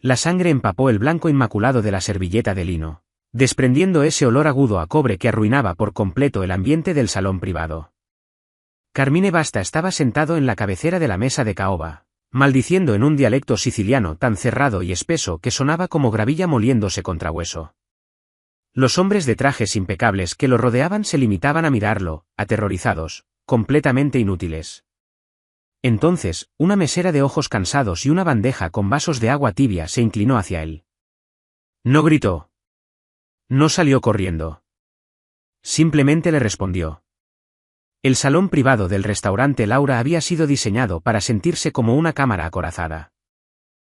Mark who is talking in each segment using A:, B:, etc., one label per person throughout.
A: La sangre empapó el blanco inmaculado de la servilleta de lino, desprendiendo ese olor agudo a cobre que arruinaba por completo el ambiente del salón privado. Carmine Basta estaba sentado en la cabecera de la mesa de caoba, maldiciendo en un dialecto siciliano tan cerrado y espeso que sonaba como gravilla moliéndose contra hueso. Los hombres de trajes impecables que lo rodeaban se limitaban a mirarlo, aterrorizados, completamente inútiles. Entonces, una mesera de ojos cansados y una bandeja con vasos de agua tibia se inclinó hacia él. No gritó. No salió corriendo. Simplemente le respondió. El salón privado del restaurante Laura había sido diseñado para sentirse como una cámara acorazada.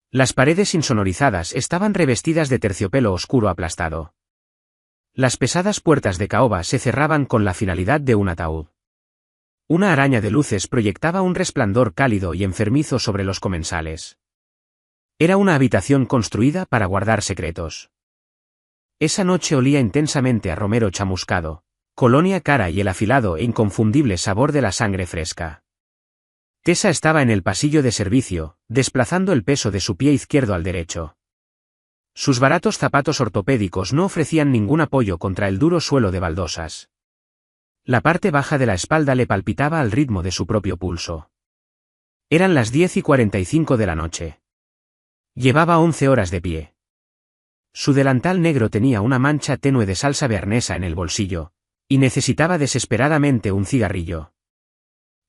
A: Las paredes insonorizadas estaban revestidas de terciopelo oscuro aplastado. Las pesadas puertas de caoba se cerraban con la finalidad de un ataúd. Una araña de luces proyectaba un resplandor cálido y enfermizo sobre los comensales. Era una habitación construida para guardar secretos. Esa noche olía intensamente a romero chamuscado, colonia cara y el afilado e inconfundible sabor de la sangre fresca. Tessa estaba en el pasillo de servicio, desplazando el peso de su pie izquierdo al derecho. Sus baratos zapatos ortopédicos no ofrecían ningún apoyo contra el duro suelo de baldosas. La parte baja de la espalda le palpitaba al ritmo de su propio pulso. Eran las 10:45 de la noche. Llevaba 11 horas de pie. Su delantal negro tenía una mancha tenue de salsa bearnesa en el bolsillo, y necesitaba desesperadamente un cigarrillo.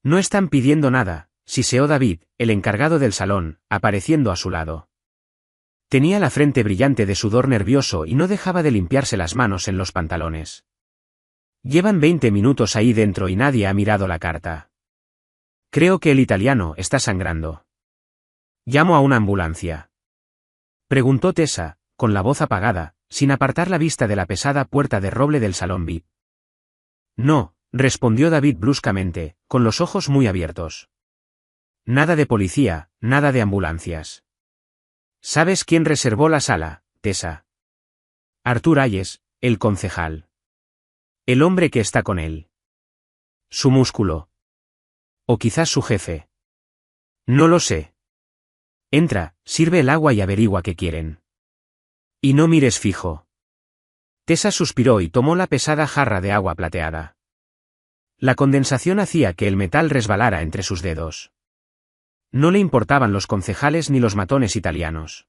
A: No están pidiendo nada, siseó David, el encargado del salón, apareciendo a su lado. Tenía la frente brillante de sudor nervioso y no dejaba de limpiarse las manos en los pantalones. Llevan 20 minutos ahí dentro y nadie ha mirado la carta. Creo que el italiano está sangrando. ¿Llamo a una ambulancia?, preguntó Tessa, con la voz apagada, sin apartar la vista de la pesada puerta de roble del salón VIP. No, respondió David bruscamente, con los ojos muy abiertos. Nada de policía, nada de ambulancias. ¿Sabes quién reservó la sala, Tessa? Artur Hayes, el concejal. El hombre que está con él. Su músculo. O quizás su jefe. No lo sé. Entra, sirve el agua y averigua qué quieren. Y no mires fijo. Tessa suspiró y tomó la pesada jarra de agua plateada. La condensación hacía que el metal resbalara entre sus dedos. No le importaban los concejales ni los matones italianos.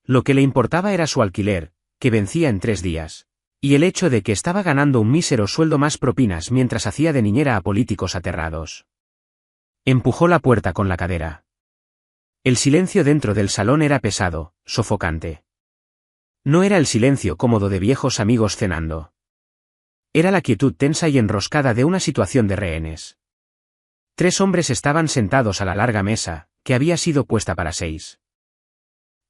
A: Lo que le importaba era su alquiler, que vencía en 3 días. Y el hecho de que estaba ganando un mísero sueldo más propinas mientras hacía de niñera a políticos aterrados. Empujó la puerta con la cadera. El silencio dentro del salón era pesado, sofocante. No era el silencio cómodo de viejos amigos cenando. Era la quietud tensa y enroscada de una situación de rehenes. 3 hombres estaban sentados a la larga mesa, que había sido puesta para 6.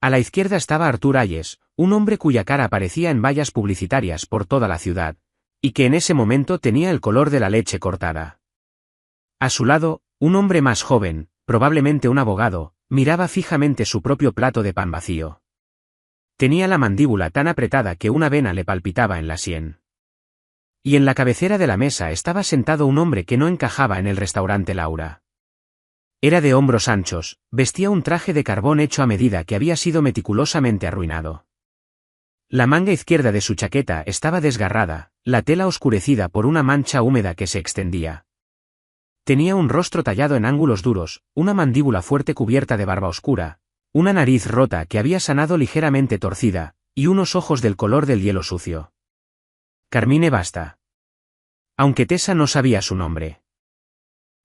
A: A la izquierda estaba Artur Hayes, un hombre cuya cara aparecía en vallas publicitarias por toda la ciudad, y que en ese momento tenía el color de la leche cortada. A su lado, un hombre más joven, probablemente un abogado, miraba fijamente su propio plato de pan vacío. Tenía la mandíbula tan apretada que una vena le palpitaba en la sien. Y en la cabecera de la mesa estaba sentado un hombre que no encajaba en el restaurante Laura. Era de hombros anchos, vestía un traje de carbón hecho a medida que había sido meticulosamente arruinado. La manga izquierda de su chaqueta estaba desgarrada, la tela oscurecida por una mancha húmeda que se extendía. Tenía un rostro tallado en ángulos duros, una mandíbula fuerte cubierta de barba oscura, una nariz rota que había sanado ligeramente torcida, y unos ojos del color del hielo sucio. Carmine Basta. Aunque Tessa no sabía su nombre.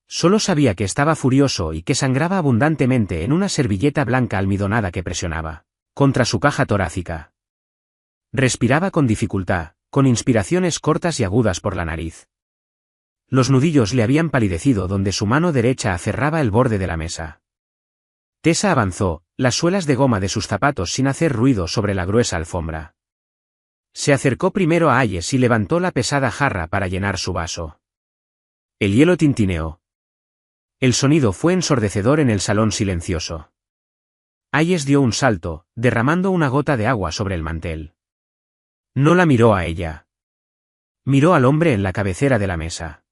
A: Solo sabía que estaba furioso y que sangraba abundantemente en una servilleta blanca almidonada que presionaba contra su caja torácica. Respiraba con dificultad, con inspiraciones cortas y agudas por la nariz. Los nudillos le habían palidecido donde su mano derecha aferraba el borde de la mesa. Tessa avanzó, las suelas de goma de sus zapatos sin hacer ruido sobre la gruesa alfombra. Se acercó primero a Hayes y levantó la pesada jarra para llenar su vaso. El hielo tintineó. El sonido fue ensordecedor en el salón silencioso. Hayes dio un salto, derramando una gota de agua sobre el mantel. No la miró a ella. Miró al hombre en la cabecera de la mesa.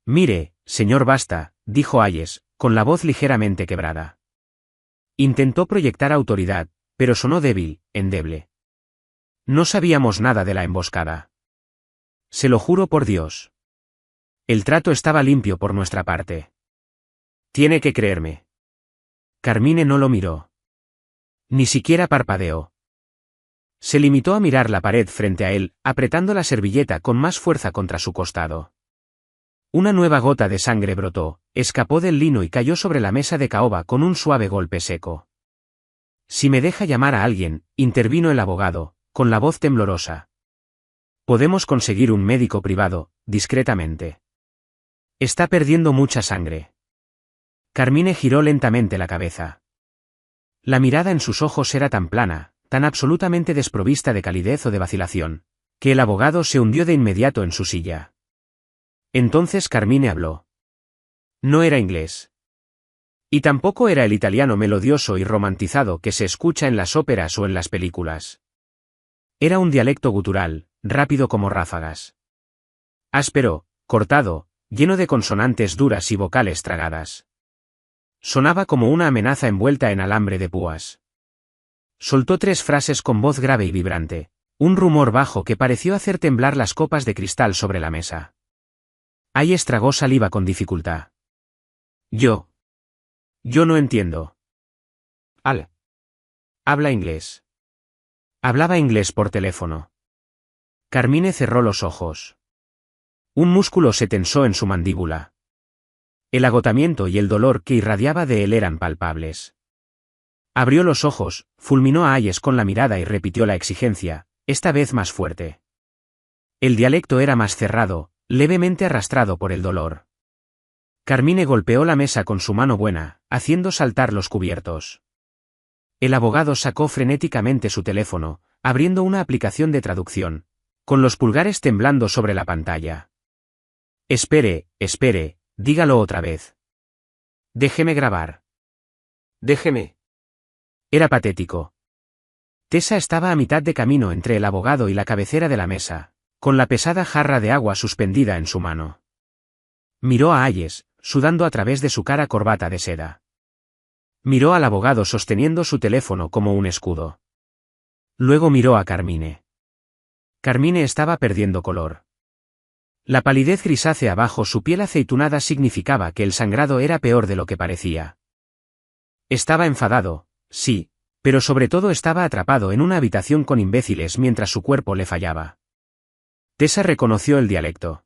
A: Mire, señor Basta, dijo Hayes, con la voz ligeramente quebrada. Intentó proyectar autoridad, pero sonó débil, endeble. No sabíamos nada de la emboscada. Se lo juro por Dios. El trato estaba limpio por nuestra parte. Tiene que creerme. Carmine no lo miró. Ni siquiera parpadeó. Se limitó a mirar la pared frente a él, apretando la servilleta con más fuerza contra su costado. Una nueva gota de sangre brotó, escapó del lino y cayó sobre la mesa de caoba con un suave golpe seco. Si me deja llamar a alguien, intervino el abogado, con la voz temblorosa. Podemos conseguir un médico privado, discretamente. Está perdiendo mucha sangre. Carmine giró lentamente la cabeza. La mirada en sus ojos era tan plana, tan absolutamente desprovista de calidez o de vacilación, que el abogado se hundió de inmediato en su silla. Entonces Carmine habló. No era inglés. Y tampoco era el italiano melodioso y romantizado que se escucha en las óperas o en las películas. Era un dialecto gutural, rápido como ráfagas. Áspero, cortado, lleno de consonantes duras y vocales tragadas. Sonaba como una amenaza envuelta en alambre de púas. Soltó 3 frases con voz grave y vibrante, un rumor bajo que pareció hacer temblar las copas de cristal sobre la mesa. Hayes tragó saliva con dificultad. Yo no entiendo. Habla inglés. Hablaba inglés por teléfono. Carmine cerró los ojos. Un músculo se tensó en su mandíbula. El agotamiento y el dolor que irradiaba de él eran palpables. Abrió los ojos, fulminó a Hayes con la mirada y repitió la exigencia, esta vez más fuerte. El dialecto era más cerrado, levemente arrastrado por el dolor. Carmine golpeó la mesa con su mano buena, haciendo saltar los cubiertos. El abogado sacó frenéticamente su teléfono, abriendo una aplicación de traducción, con los pulgares temblando sobre la pantalla. Espere, dígalo otra vez. Déjeme grabar. Déjeme. Era patético. Tessa estaba a mitad de camino entre el abogado y la cabecera de la mesa, con la pesada jarra de agua suspendida en su mano. Miró a Hayes, sudando a través de su cara corbata de seda. Miró al abogado sosteniendo su teléfono como un escudo. Luego miró a Carmine. Carmine estaba perdiendo color. La palidez grisácea bajo su piel aceitunada significaba que el sangrado era peor de lo que parecía. Estaba enfadado, sí, pero sobre todo estaba atrapado en una habitación con imbéciles mientras su cuerpo le fallaba. Tessa reconoció el dialecto.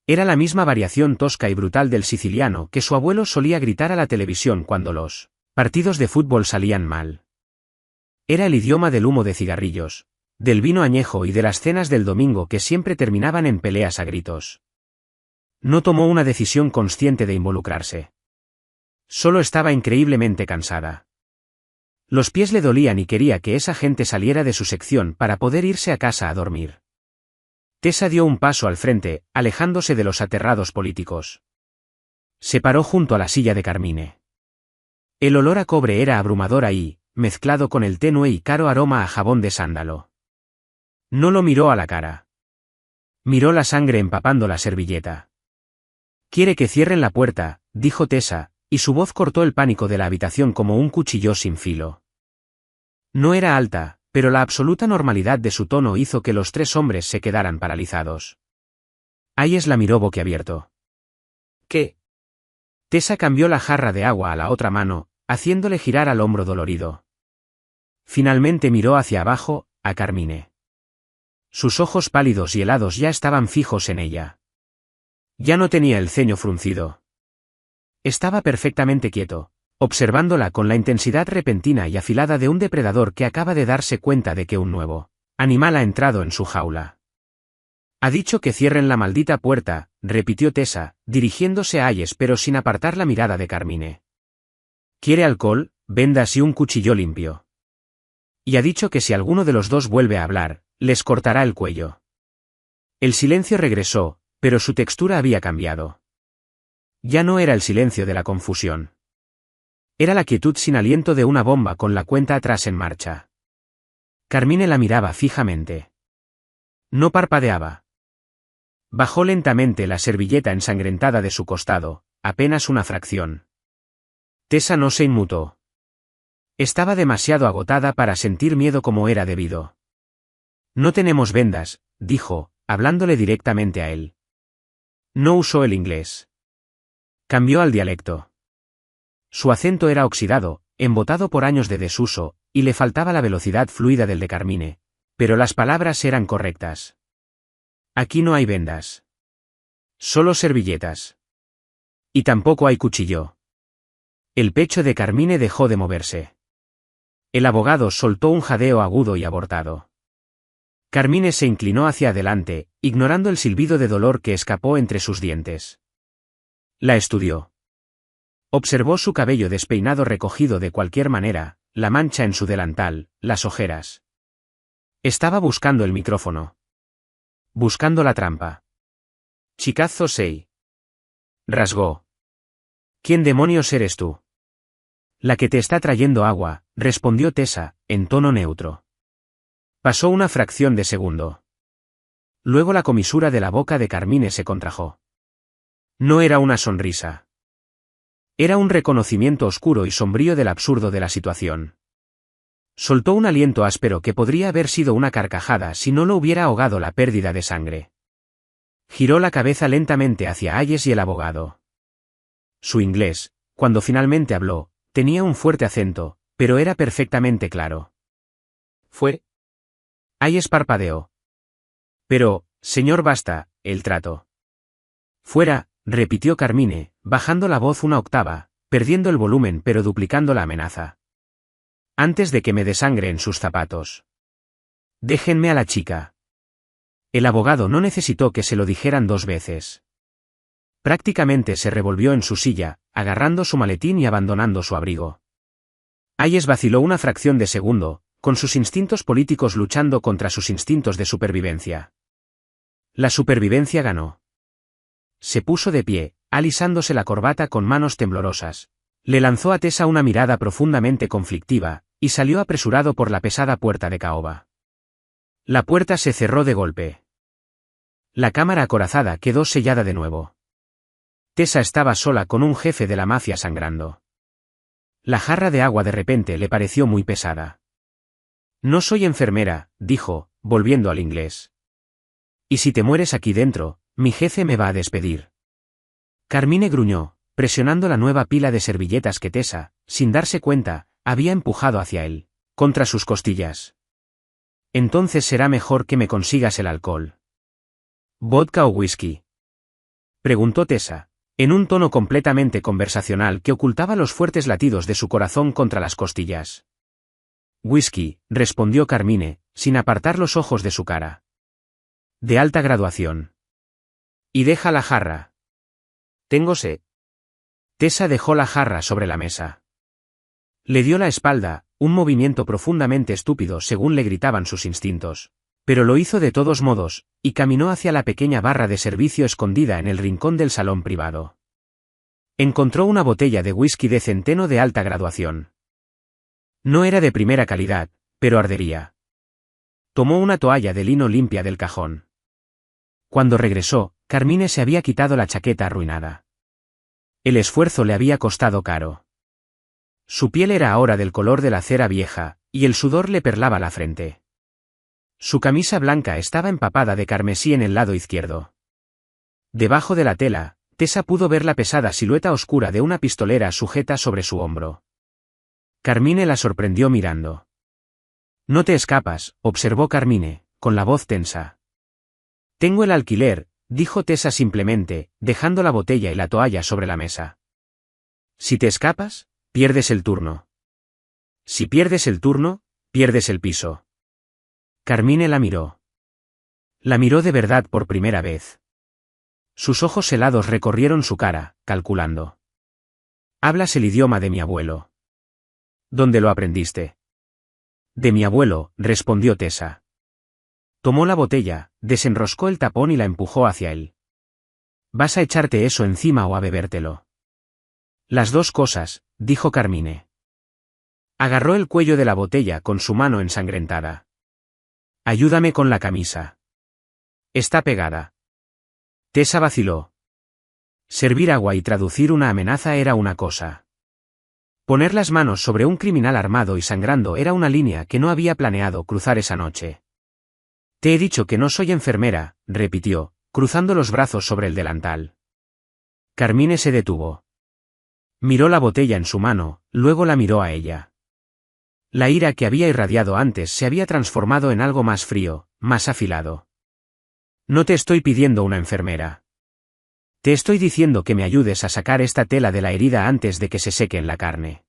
A: Era la misma variación tosca y brutal del siciliano que su abuelo solía gritar a la televisión cuando los partidos de fútbol salían mal. Era el idioma del humo de cigarrillos, del vino añejo y de las cenas del domingo que siempre terminaban en peleas a gritos. No tomó una decisión consciente de involucrarse. Solo estaba increíblemente cansada. Los pies le dolían y quería que esa gente saliera de su sección para poder irse a casa a dormir. Tessa dio un paso al frente, alejándose de los aterrados políticos. Se paró junto a la silla de Carmine. El olor a cobre era abrumador ahí, mezclado con el tenue y caro aroma a jabón de sándalo. No lo miró a la cara. Miró la sangre empapando la servilleta. «Quiere que cierren la puerta», dijo Tessa, y su voz cortó el pánico de la habitación como un cuchillo sin filo. No era alta, pero la absoluta normalidad de su tono hizo que los 3 hombres se quedaran paralizados. Hayes la miró boquiabierto. ¿Qué? Tessa cambió la jarra de agua a la otra mano, haciéndole girar al hombro dolorido. Finalmente miró hacia abajo, a Carmine. Sus ojos pálidos y helados ya estaban fijos en ella. Ya no tenía el ceño fruncido. Estaba perfectamente quieto, observándola con la intensidad repentina y afilada de un depredador que acaba de darse cuenta de que un nuevo animal ha entrado en su jaula. «Ha dicho que cierren la maldita puerta», repitió Tessa, dirigiéndose a Hayes pero sin apartar la mirada de Carmine. «¿Quiere alcohol, vendas y un cuchillo limpio? Y ha dicho que si alguno de los dos vuelve a hablar, les cortará el cuello». El silencio regresó, pero su textura había cambiado. Ya no era el silencio de la confusión. Era la quietud sin aliento de una bomba con la cuenta atrás en marcha. Carmine la miraba fijamente. No parpadeaba. Bajó lentamente la servilleta ensangrentada de su costado, apenas una fracción. Tessa no se inmutó. Estaba demasiado agotada para sentir miedo como era debido. No tenemos vendas, dijo, hablándole directamente a él. No usó el inglés. Cambió al dialecto. Su acento era oxidado, embotado por años de desuso, y le faltaba la velocidad fluida del de Carmine, pero las palabras eran correctas. Aquí no hay vendas. Solo servilletas. Y tampoco hay cuchillo. El pecho de Carmine dejó de moverse. El abogado soltó un jadeo agudo y abortado. Carmine se inclinó hacia adelante, ignorando el silbido de dolor que escapó entre sus dientes. La estudió. Observó su cabello despeinado recogido de cualquier manera, la mancha en su delantal, las ojeras. Estaba buscando el micrófono. Buscando la trampa. Chikazo sei. Rasgó. ¿Quién demonios eres tú? La que te está trayendo agua, respondió Tessa, en tono neutro. Pasó una fracción de segundo. Luego la comisura de la boca de Carmine se contrajo. No era una sonrisa. Era un reconocimiento oscuro y sombrío del absurdo de la situación. Soltó un aliento áspero que podría haber sido una carcajada si no lo hubiera ahogado la pérdida de sangre. Giró la cabeza lentamente hacia Hayes y el abogado. Su inglés, cuando finalmente habló, tenía un fuerte acento, pero era perfectamente claro. ¿Fue? Hayes parpadeó. Pero, señor, basta, el trato. Fuera, repitió Carmine, bajando la voz una octava, perdiendo el volumen pero duplicando la amenaza. Antes de que me desangre en sus zapatos. Déjenme a la chica. El abogado no necesitó que se lo dijeran 2 veces. Prácticamente se revolvió en su silla, agarrando su maletín y abandonando su abrigo. Hayes vaciló una fracción de segundo, con sus instintos políticos luchando contra sus instintos de supervivencia. La supervivencia ganó. Se puso de pie, alisándose la corbata con manos temblorosas. Le lanzó a Tessa una mirada profundamente conflictiva, y salió apresurado por la pesada puerta de caoba. La puerta se cerró de golpe. La cámara acorazada quedó sellada de nuevo. Tessa estaba sola con un jefe de la mafia sangrando. La jarra de agua de repente le pareció muy pesada. No soy enfermera, dijo, volviendo al inglés. Y si te mueres aquí dentro, mi jefe me va a despedir. Carmine gruñó, presionando la nueva pila de servilletas que Tessa, sin darse cuenta, había empujado hacia él, contra sus costillas. Entonces será mejor que me consigas el alcohol. ¿Vodka o whisky? Preguntó Tessa, en un tono completamente conversacional que ocultaba los fuertes latidos de su corazón contra las costillas. Whisky, respondió Carmine, sin apartar los ojos de su cara. De alta graduación. Y deja la jarra. Tengo sed. Tessa dejó la jarra sobre la mesa. Le dio la espalda, un movimiento profundamente estúpido según le gritaban sus instintos. Pero lo hizo de todos modos, y caminó hacia la pequeña barra de servicio escondida en el rincón del salón privado. Encontró una botella de whisky de centeno de alta graduación. No era de primera calidad, pero ardería. Tomó una toalla de lino limpia del cajón. Cuando regresó, Carmine se había quitado la chaqueta arruinada. El esfuerzo le había costado caro. Su piel era ahora del color de la cera vieja, y el sudor le perlaba la frente. Su camisa blanca estaba empapada de carmesí en el lado izquierdo. Debajo de la tela, Tessa pudo ver la pesada silueta oscura de una pistolera sujeta sobre su hombro. Carmine la sorprendió mirando. No te escapas, observó Carmine, con la voz tensa. Tengo el alquiler, dijo Tessa simplemente, dejando la botella y la toalla sobre la mesa. Si te escapas, pierdes el turno. Si pierdes el turno, pierdes el piso. Carmine la miró. La miró de verdad por primera vez. Sus ojos helados recorrieron su cara, calculando. Hablas el idioma de mi abuelo. ¿Dónde lo aprendiste? De mi abuelo, respondió Tessa. Tomó la botella, desenroscó el tapón y la empujó hacia él. ¿Vas a echarte eso encima o a bebértelo? Las 2 cosas, dijo Carmine. Agarró el cuello de la botella con su mano ensangrentada. Ayúdame con la camisa. Está pegada. Tessa vaciló. Servir agua y traducir una amenaza era una cosa. Poner las manos sobre un criminal armado y sangrando era una línea que no había planeado cruzar esa noche. Te he dicho que no soy enfermera, repitió, cruzando los brazos sobre el delantal. Carmine se detuvo. Miró la botella en su mano, luego la miró a ella. La ira que había irradiado antes se había transformado en algo más frío, más afilado. No te estoy pidiendo una enfermera. Te estoy diciendo que me ayudes a sacar esta tela de la herida antes de que se seque en la carne.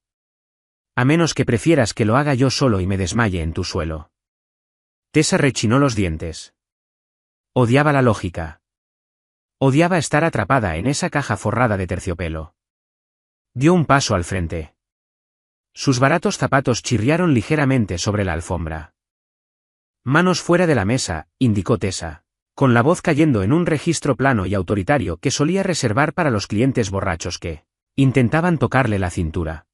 A: A menos que prefieras que lo haga yo solo y me desmaye en tu suelo. Tessa rechinó los dientes. Odiaba la lógica. Odiaba estar atrapada en esa caja forrada de terciopelo. Dio un paso al frente. Sus baratos zapatos chirriaron ligeramente sobre la alfombra. Manos fuera de la mesa, indicó Tessa, con la voz cayendo en un registro plano y autoritario que solía reservar para los clientes borrachos que intentaban tocarle la cintura.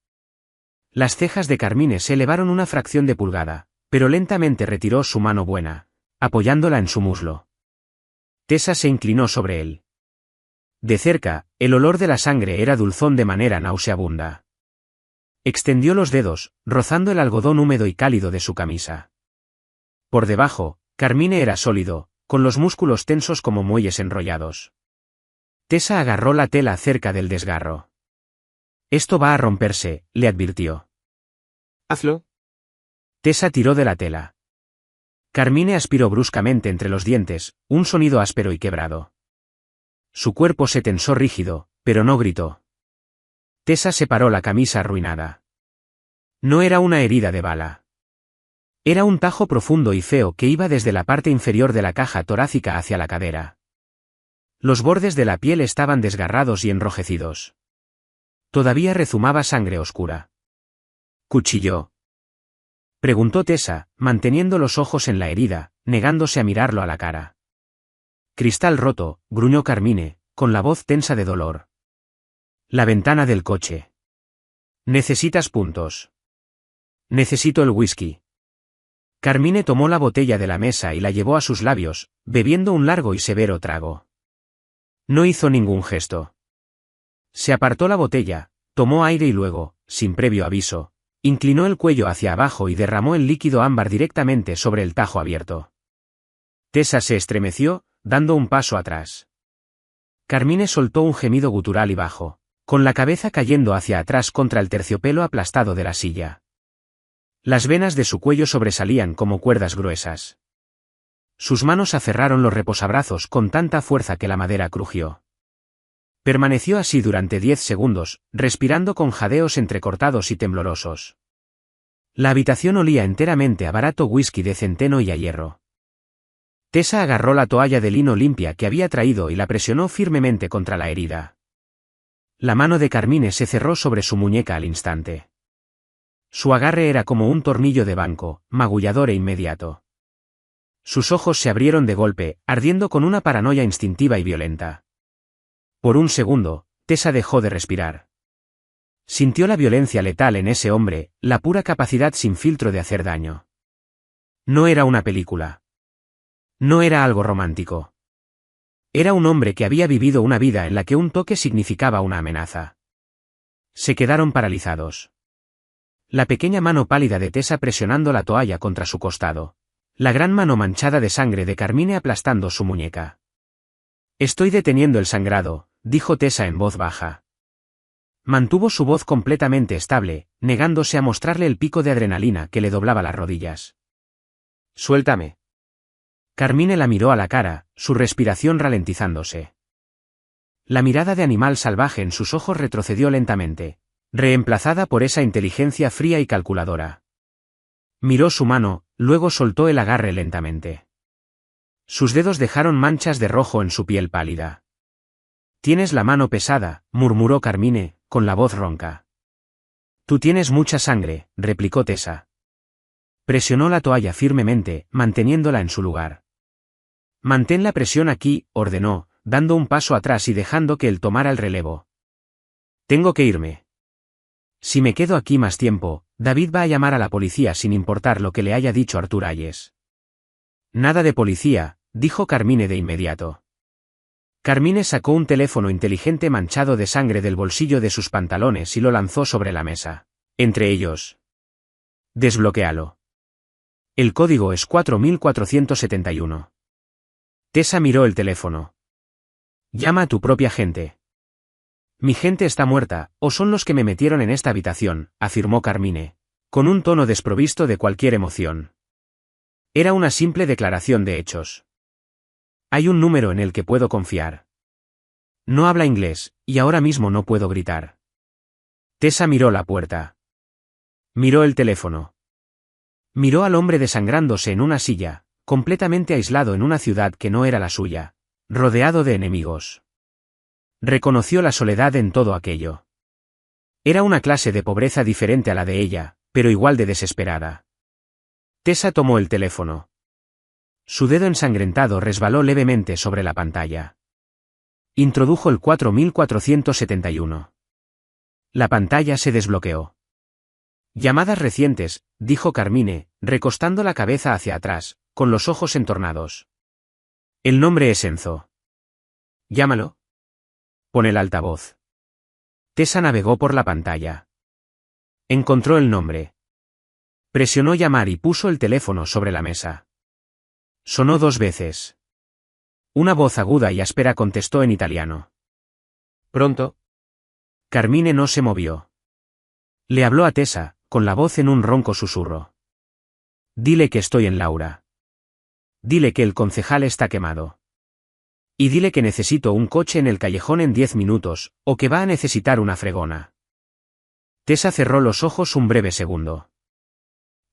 A: Las cejas de Carmine se elevaron una fracción de pulgada, pero lentamente retiró su mano buena, apoyándola en su muslo. Tessa se inclinó sobre él. De cerca, el olor de la sangre era dulzón de manera nauseabunda. Extendió los dedos, rozando el algodón húmedo y cálido de su camisa. Por debajo, Carmine era sólido, con los músculos tensos como muelles enrollados. Tessa agarró la tela cerca del desgarro. Esto va a romperse, le advirtió.
B: Hazlo.
A: Tessa tiró de la tela. Carmine aspiró bruscamente entre los dientes, un sonido áspero y quebrado. Su cuerpo se tensó rígido, pero no gritó. Tessa separó la camisa arruinada. No era una herida de bala. Era un tajo profundo y feo que iba desde la parte inferior de la caja torácica hacia la cadera. Los bordes de la piel estaban desgarrados y enrojecidos. Todavía rezumaba sangre oscura. ¿Cuchilló? Preguntó Tessa, manteniendo los ojos en la herida, negándose a mirarlo a la cara. Cristal roto, gruñó Carmine, con la voz tensa de dolor. La ventana del coche. ¿Necesitas puntos? Necesito el whisky. Carmine tomó la botella de la mesa y la llevó a sus labios, bebiendo un largo y severo trago. No hizo ningún gesto. Se apartó la botella, tomó aire y luego, sin previo aviso, inclinó el cuello hacia abajo y derramó el líquido ámbar directamente sobre el tajo abierto. Tessa se estremeció, dando un paso atrás. Carmine soltó un gemido gutural y bajo, con la cabeza cayendo hacia atrás contra el terciopelo aplastado de la silla. Las venas de su cuello sobresalían como cuerdas gruesas. Sus manos aferraron los reposabrazos con tanta fuerza que la madera crujió. Permaneció así durante 10 segundos, respirando con jadeos entrecortados y temblorosos. La habitación olía enteramente a barato whisky de centeno y a hierro. Tessa agarró la toalla de lino limpia que había traído y la presionó firmemente contra la herida. La mano de Carmine se cerró sobre su muñeca al instante. Su agarre era como un tornillo de banco, magullador e inmediato. Sus ojos se abrieron de golpe, ardiendo con una paranoia instintiva y violenta. Por un segundo, Tessa dejó de respirar. Sintió la violencia letal en ese hombre, la pura capacidad sin filtro de hacer daño. No era una película. No era algo romántico. Era un hombre que había vivido una vida en la que un toque significaba una amenaza. Se quedaron paralizados. La pequeña mano pálida de Tessa presionando la toalla contra su costado. La gran mano manchada de sangre de Carmine aplastando su muñeca. Estoy deteniendo el sangrado, dijo Tessa en voz baja. Mantuvo su voz completamente estable, negándose a mostrarle el pico de adrenalina que le doblaba las rodillas. Suéltame. Carmine la miró a la cara, su respiración ralentizándose. La mirada de animal salvaje en sus ojos retrocedió lentamente, reemplazada por esa inteligencia fría y calculadora. Miró su mano, luego soltó el agarre lentamente. Sus dedos dejaron manchas de rojo en su piel pálida. Tienes la mano pesada, murmuró Carmine, con la voz ronca. Tú tienes mucha sangre, replicó Tessa. Presionó la toalla firmemente, manteniéndola en su lugar. Mantén la presión aquí, ordenó, dando un paso atrás y dejando que él tomara el relevo. Tengo que irme. Si me quedo aquí más tiempo, David va a llamar a la policía sin importar lo que le haya dicho Artur Hayes. Nada de policía, dijo Carmine de inmediato. Carmine sacó un teléfono inteligente manchado de sangre del bolsillo de sus pantalones y lo lanzó sobre la mesa. Entre ellos. Desbloquéalo. El código es 4471. Tessa miró el teléfono. Llama a tu propia gente. Mi gente está muerta, o son los que me metieron en esta habitación, afirmó Carmine, con un tono desprovisto de cualquier emoción. Era una simple declaración de hechos. Hay un número en el que puedo confiar. No habla inglés, y ahora mismo no puedo gritar. Tessa miró la puerta. Miró el teléfono. Miró al hombre desangrándose en una silla, completamente aislado en una ciudad que no era la suya, rodeado de enemigos. Reconoció la soledad en todo aquello. Era una clase de pobreza diferente a la de ella, pero igual de desesperada. Tessa tomó el teléfono. Su dedo ensangrentado resbaló levemente sobre la pantalla. Introdujo el 4471. La pantalla se desbloqueó. Llamadas recientes, dijo Carmine, recostando la cabeza hacia atrás, con los ojos entornados. El nombre es Enzo. Llámalo. Pon el altavoz. Tessa navegó por la pantalla. Encontró el nombre. Presionó llamar y puso el teléfono sobre la mesa. Sonó 2 veces. Una voz aguda y áspera contestó en italiano. ¿Pronto? Carmine no se movió. Le habló a Tessa, con la voz en un ronco susurro. Dile que estoy en Laura. Dile que el concejal está quemado. Y dile que necesito un coche en el callejón en 10 minutos, o que va a necesitar una fregona. Tessa cerró los ojos un breve segundo.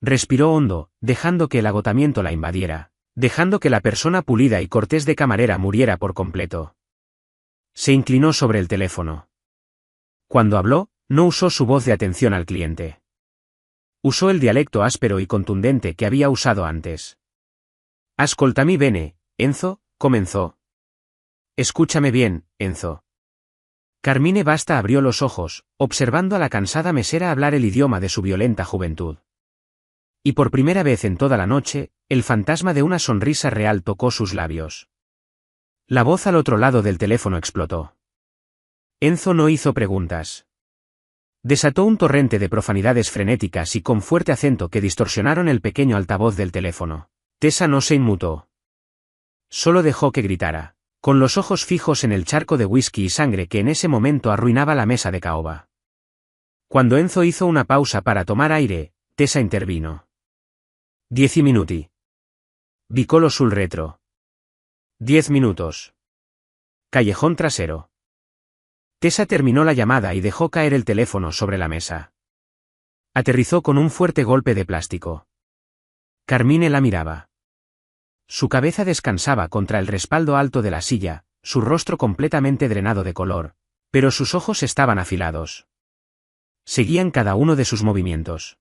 A: Respiró hondo, dejando que el agotamiento la invadiera, dejando que la persona pulida y cortés de camarera muriera por completo. Se inclinó sobre el teléfono. Cuando habló, no usó su voz de atención al cliente. Usó el dialecto áspero y contundente que había usado antes. Ascoltami bene, Enzo, comenzó. Escúchame bien, Enzo. Carmine Basta abrió los ojos, observando a la cansada mesera hablar el idioma de su violenta juventud. Y por primera vez en toda la noche, el fantasma de una sonrisa real tocó sus labios. La voz al otro lado del teléfono explotó. Enzo no hizo preguntas. Desató un torrente de profanidades frenéticas y con fuerte acento que distorsionaron el pequeño altavoz del teléfono. Tessa no se inmutó. Solo dejó que gritara, con los ojos fijos en el charco de whisky y sangre que en ese momento arruinaba la mesa de caoba. Cuando Enzo hizo una pausa para tomar aire, Tessa intervino. 10 minuti. Vicolo sul retro. 10 minutos. Callejón trasero. Tessa terminó la llamada y dejó caer el teléfono sobre la mesa. Aterrizó con un fuerte golpe de plástico. Carmine la miraba. Su cabeza descansaba contra el respaldo alto de la silla, su rostro completamente drenado de color, pero sus ojos estaban afilados. Seguían cada uno de sus movimientos.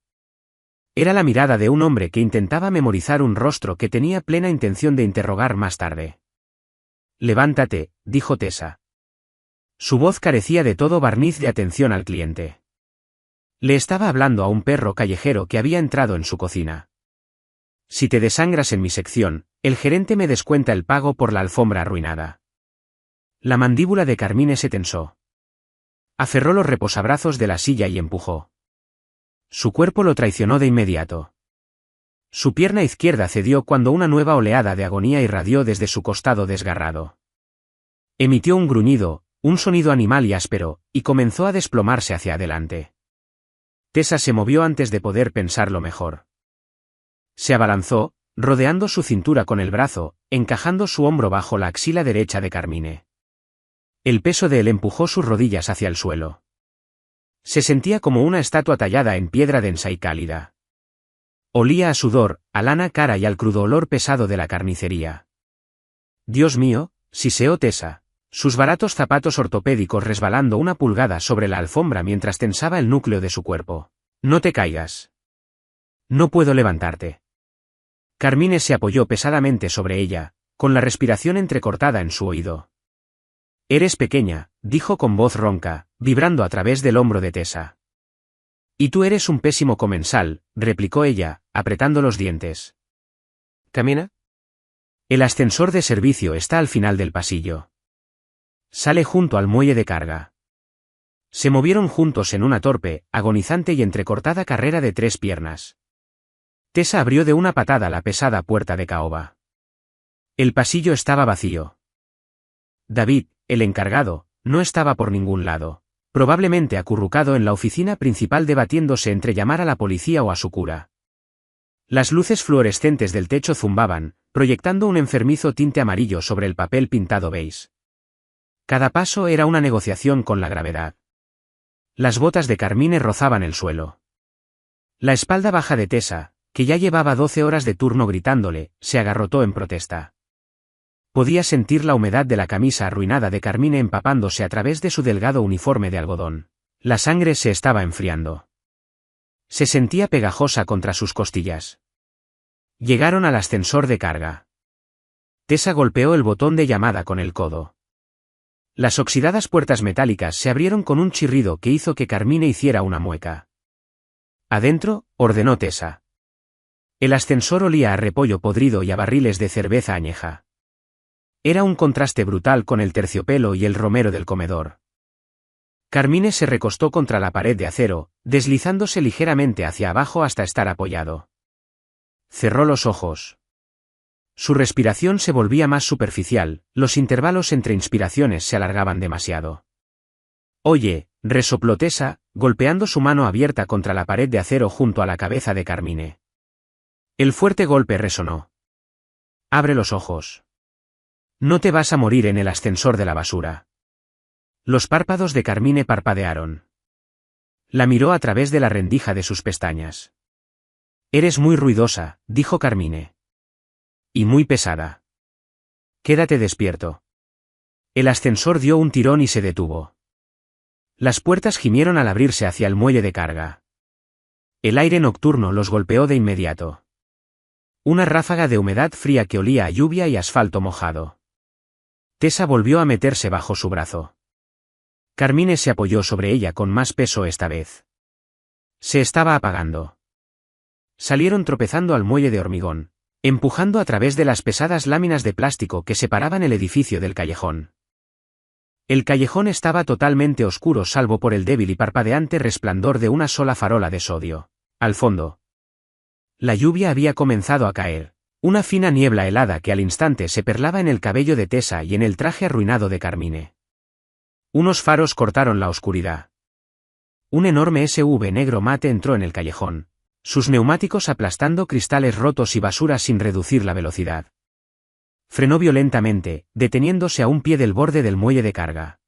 A: Era la mirada de un hombre que intentaba memorizar un rostro que tenía plena intención de interrogar más tarde. Levántate, dijo Tessa. Su voz carecía de todo barniz de atención al cliente. Le estaba hablando a un perro callejero que había entrado en su cocina. Si te desangras en mi sección, el gerente me descuenta el pago por la alfombra arruinada. La mandíbula de Carmine se tensó. Aferró los reposabrazos de la silla y empujó. Su cuerpo lo traicionó de inmediato. Su pierna izquierda cedió cuando una nueva oleada de agonía irradió desde su costado desgarrado. Emitió un gruñido, un sonido animal y áspero, y comenzó a desplomarse hacia adelante. Tessa se movió antes de poder pensarlo mejor. Se abalanzó, rodeando su cintura con el brazo, encajando su hombro bajo la axila derecha de Carmine. El peso de él empujó sus rodillas hacia el suelo. Se sentía como una estatua tallada en piedra densa y cálida. Olía a sudor, a lana cara y al crudo olor pesado de la carnicería. Dios mío, siseó Tessa, sus baratos zapatos ortopédicos resbalando una pulgada sobre la alfombra mientras tensaba el núcleo de su cuerpo. No te caigas. No puedo levantarte. Carmine se apoyó pesadamente sobre ella, con la respiración entrecortada en su oído. Eres pequeña, dijo con voz ronca, vibrando a través del hombro de Tessa. Y tú eres un pésimo comensal, replicó ella, apretando los dientes. ¿Camina? El ascensor de servicio está al final del pasillo. Sale junto al muelle de carga. Se movieron juntos en una torpe, agonizante y entrecortada carrera de 3 piernas. Tessa abrió de una patada la pesada puerta de caoba. El pasillo estaba vacío. David, el encargado, no estaba por ningún lado, probablemente acurrucado en la oficina principal debatiéndose entre llamar a la policía o a su cura. Las luces fluorescentes del techo zumbaban, proyectando un enfermizo tinte amarillo sobre el papel pintado beige. Cada paso era una negociación con la gravedad. Las botas de Carmine rozaban el suelo. La espalda baja de Tessa, que ya llevaba 12 horas de turno gritándole, se agarrotó en protesta. Podía sentir la humedad de la camisa arruinada de Carmine empapándose a través de su delgado uniforme de algodón. La sangre se estaba enfriando. Se sentía pegajosa contra sus costillas. Llegaron al ascensor de carga. Tessa golpeó el botón de llamada con el codo. Las oxidadas puertas metálicas se abrieron con un chirrido que hizo que Carmine hiciera una mueca. «Adentro», ordenó Tessa. El ascensor olía a repollo podrido y a barriles de cerveza añeja. Era un contraste brutal con el terciopelo y el romero del comedor. Carmine se recostó contra la pared de acero, deslizándose ligeramente hacia abajo hasta estar apoyado. Cerró los ojos. Su respiración se volvía más superficial, los intervalos entre inspiraciones se alargaban demasiado. «Oye», resopló Tessa, golpeando su mano abierta contra la pared de acero junto a la cabeza de Carmine. El fuerte golpe resonó. «Abre los ojos. No te vas a morir en el ascensor de la basura». Los párpados de Carmine parpadearon. La miró a través de la rendija de sus pestañas. «Eres muy ruidosa», dijo Carmine. «Y muy pesada. Quédate despierto». El ascensor dio un tirón y se detuvo. Las puertas gimieron al abrirse hacia el muelle de carga. El aire nocturno los golpeó de inmediato. Una ráfaga de humedad fría que olía a lluvia y asfalto mojado. Tessa volvió a meterse bajo su brazo. Carmine se apoyó sobre ella con más peso esta vez. Se estaba apagando. Salieron tropezando al muelle de hormigón, empujando a través de las pesadas láminas de plástico que separaban el edificio del callejón. El callejón estaba totalmente oscuro salvo por el débil y parpadeante resplandor de una sola farola de sodio. Al fondo. La lluvia había comenzado a caer, una fina niebla helada que al instante se perlaba en el cabello de Tessa y en el traje arruinado de Carmine. Unos faros cortaron la oscuridad. Un enorme SUV negro mate entró en el callejón, sus neumáticos aplastando cristales rotos y basura sin reducir la velocidad. Frenó violentamente, deteniéndose a un pie del borde del muelle de carga.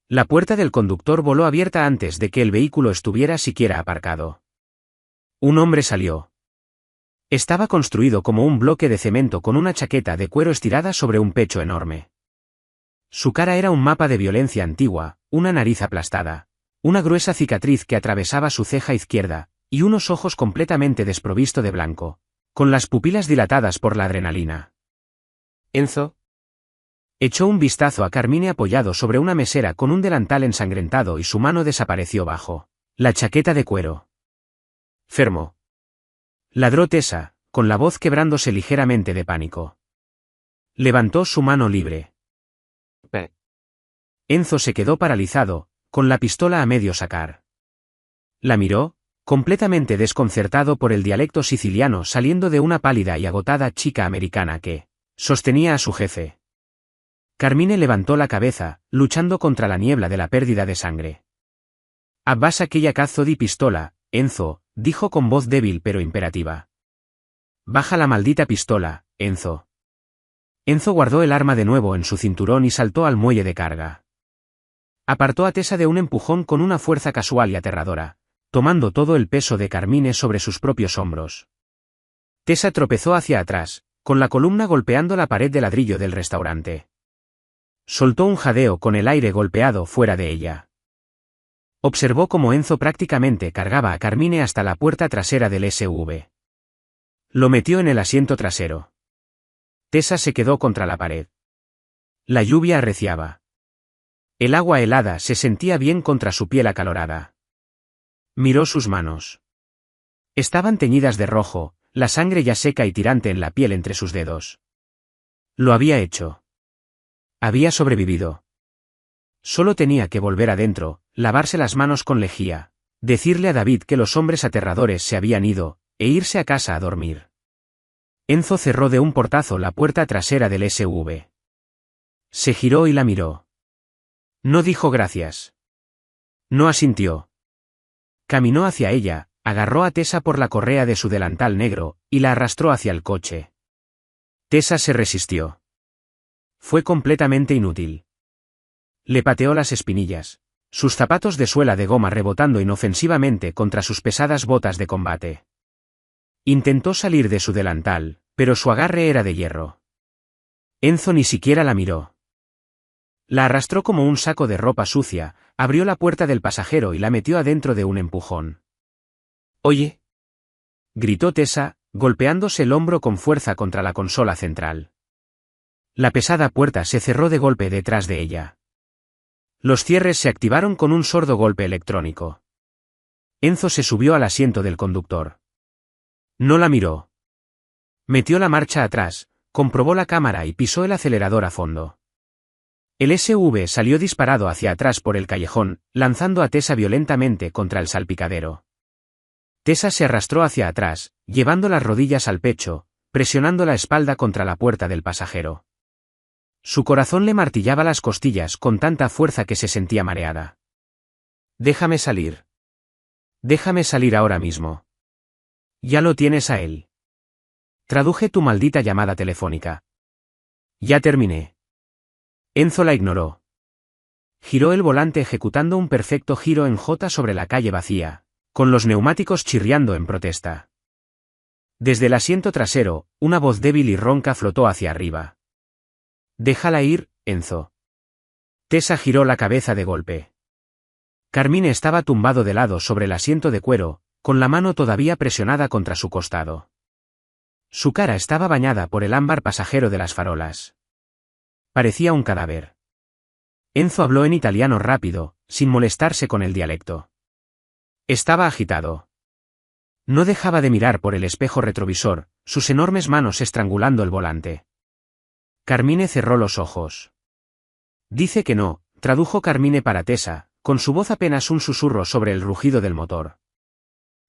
A: La puerta del conductor voló abierta antes de que el vehículo estuviera siquiera aparcado. Un hombre salió. Estaba construido como un bloque de cemento con una chaqueta de cuero estirada sobre un pecho enorme. Su cara era un mapa de violencia antigua, una nariz aplastada, una gruesa cicatriz que atravesaba su ceja izquierda, y unos ojos completamente desprovisto de blanco, con las pupilas dilatadas por la adrenalina. «¿Enzo?» Echó un vistazo a Carmine apoyado sobre una mesera con un delantal ensangrentado y su mano desapareció bajo la chaqueta de cuero. «Fermo», ladró Tessa, con la voz quebrándose ligeramente de pánico. Levantó su mano libre. Enzo se quedó paralizado, con la pistola a medio sacar. La miró, completamente desconcertado por el dialecto siciliano saliendo de una pálida y agotada chica americana que sostenía a su jefe. Carmine levantó la cabeza, luchando contra la niebla de la pérdida de sangre. «Abbassa aquella cazzo di pistola, Enzo», dijo con voz débil pero imperativa. «Baja la maldita pistola, Enzo». Enzo guardó el arma de nuevo en su cinturón y saltó al muelle de carga. Apartó a Tessa de un empujón con una fuerza casual y aterradora, tomando todo el peso de Carmine sobre sus propios hombros. Tessa tropezó hacia atrás, con la columna golpeando la pared de ladrillo del restaurante. Soltó un jadeo con el aire golpeado fuera de ella. Observó cómo Enzo prácticamente cargaba a Carmine hasta la puerta trasera del SUV. Lo metió en el asiento trasero. Tessa se quedó contra la pared. La lluvia arreciaba. El agua helada se sentía bien contra su piel acalorada. Miró sus manos. Estaban teñidas de rojo, la sangre ya seca y tirante en la piel entre sus dedos. Lo había hecho. Había sobrevivido. Solo tenía que volver adentro, lavarse las manos con lejía, decirle a David que los hombres aterradores se habían ido, e irse a casa a dormir. Enzo cerró de un portazo la puerta trasera del SUV. Se giró y la miró. No dijo gracias. No asintió. Caminó hacia ella, agarró a Tessa por la correa de su delantal negro, y la arrastró hacia el coche. Tessa se resistió. Fue completamente inútil. Le pateó las espinillas, sus zapatos de suela de goma rebotando inofensivamente contra sus pesadas botas de combate. Intentó salir de su delantal, pero su agarre era de hierro. Enzo ni siquiera la miró. La arrastró como un saco de ropa sucia, abrió la puerta del pasajero y la metió adentro de un empujón. «Oye», gritó Tessa, golpeándose el hombro con fuerza contra la consola central. La pesada puerta se cerró de golpe detrás de ella. Los cierres se activaron con un sordo golpe electrónico. Enzo se subió al asiento del conductor. No la miró. Metió la marcha atrás, comprobó la cámara y pisó el acelerador a fondo. El SUV salió disparado hacia atrás por el callejón, lanzando a Tessa violentamente contra el salpicadero. Tessa se arrastró hacia atrás, llevando las rodillas al pecho, presionando la espalda contra la puerta del pasajero. Su corazón le martillaba las costillas con tanta fuerza que se sentía mareada. «Déjame salir. Déjame salir ahora mismo». «Ya lo tienes a él». «Traduje tu maldita llamada telefónica». «Ya terminé». Enzo la ignoró. Giró el volante ejecutando un perfecto giro en J sobre la calle vacía, con los neumáticos chirriando en protesta. Desde el asiento trasero, una voz débil y ronca flotó hacia arriba. «Déjala ir, Enzo». Tessa giró la cabeza de golpe. Carmine estaba tumbado de lado sobre el asiento de cuero, con la mano todavía presionada contra su costado. Su cara estaba bañada por el ámbar pasajero de las farolas. Parecía un cadáver. Enzo habló en italiano rápido, sin molestarse con el dialecto. Estaba agitado. No dejaba de mirar por el espejo retrovisor, sus enormes manos estrangulando el volante. Carmine cerró los ojos. «Dice que no», tradujo Carmine para Tessa, con su voz apenas un susurro sobre el rugido del motor.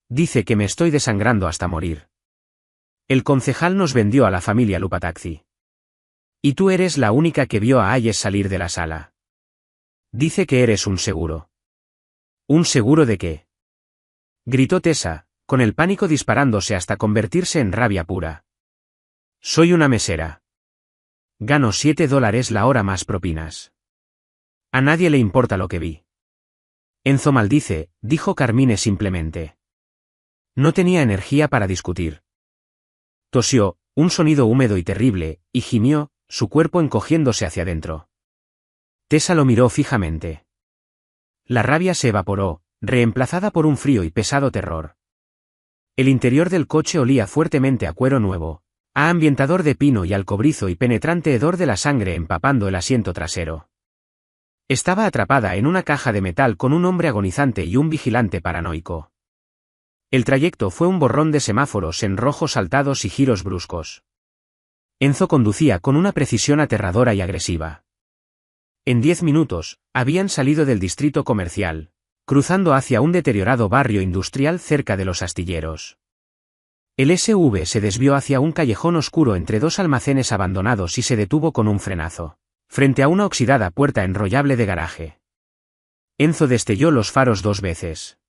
A: «Dice que me estoy desangrando hasta morir. El concejal nos vendió a la familia Lupataxi. Y tú eres la única que vio a Hayes salir de la sala. Dice que eres un seguro». «¿Un seguro de qué?», gritó Tessa, con el pánico disparándose hasta convertirse en rabia pura. «Soy una mesera. Gano $7 la hora más propinas. A nadie le importa lo que vi». «Enzo maldice», dijo Carmine simplemente. No tenía energía para discutir. Tosió, un sonido húmedo y terrible, y gimió, su cuerpo encogiéndose hacia adentro. Tessa lo miró fijamente. La rabia se evaporó, reemplazada por un frío y pesado terror. El interior del coche olía fuertemente a cuero nuevo, a ambientador de pino y al cobrizo y penetrante hedor de la sangre empapando el asiento trasero. Estaba atrapada en una caja de metal con un hombre agonizante y un vigilante paranoico. El trayecto fue un borrón de semáforos en rojo saltados y giros bruscos. Enzo conducía con una precisión aterradora y agresiva. En 10 minutos, habían salido del distrito comercial, cruzando hacia un deteriorado barrio industrial cerca de los astilleros. El SUV se desvió hacia un callejón oscuro entre dos almacenes abandonados y se detuvo con un frenazo, frente a una oxidada puerta enrollable de garaje. Enzo destelló los faros 2 veces.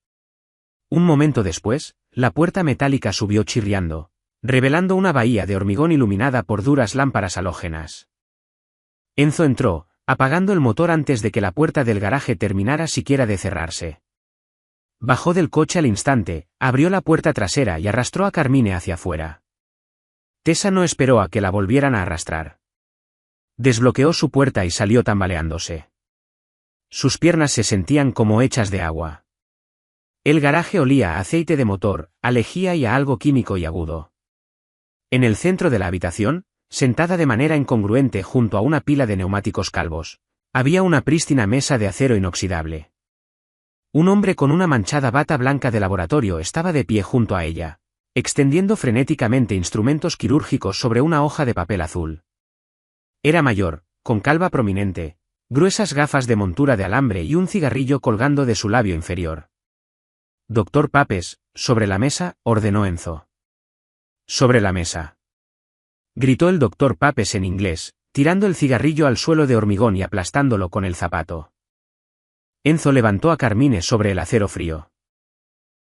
A: Un momento después, la puerta metálica subió chirriando, revelando una bahía de hormigón iluminada por duras lámparas halógenas. Enzo entró, apagando el motor antes de que la puerta del garaje terminara siquiera de cerrarse. Bajó del coche al instante, abrió la puerta trasera y arrastró a Carmine hacia afuera. Tessa no esperó a que la volvieran a arrastrar. Desbloqueó su puerta y salió tambaleándose. Sus piernas se sentían como hechas de agua. El garaje olía a aceite de motor, a lejía y a algo químico y agudo. En el centro de la habitación, sentada de manera incongruente junto a una pila de neumáticos calvos, había una prístina mesa de acero inoxidable. Un hombre con una manchada bata blanca de laboratorio estaba de pie junto a ella, extendiendo frenéticamente instrumentos quirúrgicos sobre una hoja de papel azul. Era mayor, con calva prominente, gruesas gafas de montura de alambre y un cigarrillo colgando de su labio inferior. «Doctor Papes, sobre la mesa», ordenó Enzo. «Sobre la mesa», gritó el doctor Papes en inglés, tirando el cigarrillo al suelo de hormigón y aplastándolo con el zapato. Enzo levantó a Carmine sobre el acero frío.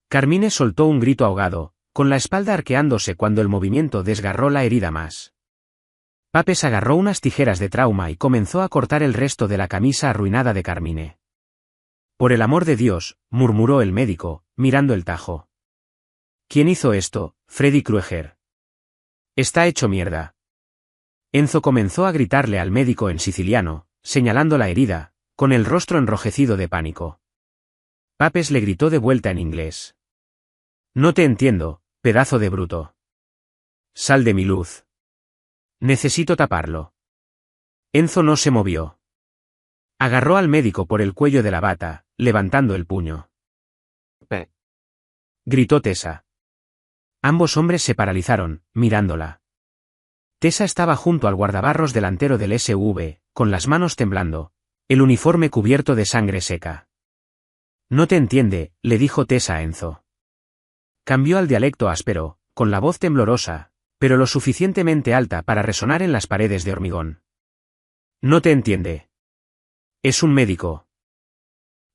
A: Carmine soltó un grito ahogado, con la espalda arqueándose cuando el movimiento desgarró la herida más. Papes agarró unas tijeras de trauma y comenzó a cortar el resto de la camisa arruinada de Carmine. «Por el amor de Dios», murmuró el médico, mirando el tajo. «¿Quién hizo esto, Freddy Krueger? Está hecho mierda». Enzo comenzó a gritarle al médico en siciliano, señalando la herida, con el rostro enrojecido de pánico. Papes le gritó de vuelta en inglés. «No te entiendo, pedazo de bruto. Sal de mi luz. Necesito taparlo». Enzo no se movió. Agarró al médico por el cuello de la bata, levantando el puño. «¡Pe!», gritó Tessa. Ambos hombres se paralizaron, mirándola. Tessa estaba junto al guardabarros delantero del SUV, con las manos temblando, el uniforme cubierto de sangre seca. «No te entiende», le dijo Tessa a Enzo. Cambió al dialecto áspero, con la voz temblorosa, pero lo suficientemente alta para resonar en las paredes de hormigón. «No te entiende. Es un médico.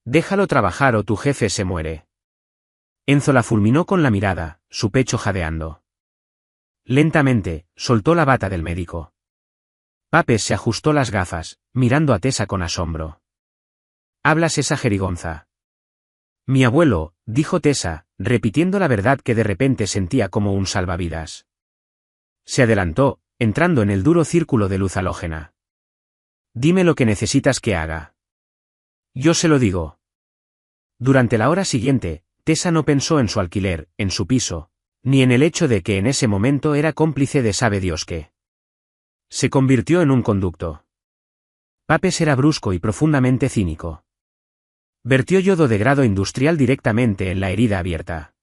A: Déjalo trabajar o tu jefe se muere». Enzo la fulminó con la mirada, su pecho jadeando. Lentamente, soltó la bata del médico. Papes se ajustó las gafas, mirando a Tessa con asombro. «¿Hablas esa jerigonza?» «Mi abuelo», dijo Tessa, repitiendo la verdad que de repente sentía como un salvavidas. Se adelantó, entrando en el duro círculo de luz halógena. «Dime lo que necesitas que haga». «Yo se lo digo». Durante la hora siguiente, Tessa no pensó en su alquiler, en su piso, ni en el hecho de que en ese momento era cómplice de sabe Dios qué. Se convirtió en un conducto. Papes era brusco y profundamente cínico. Vertió yodo de grado industrial directamente en la herida abierta.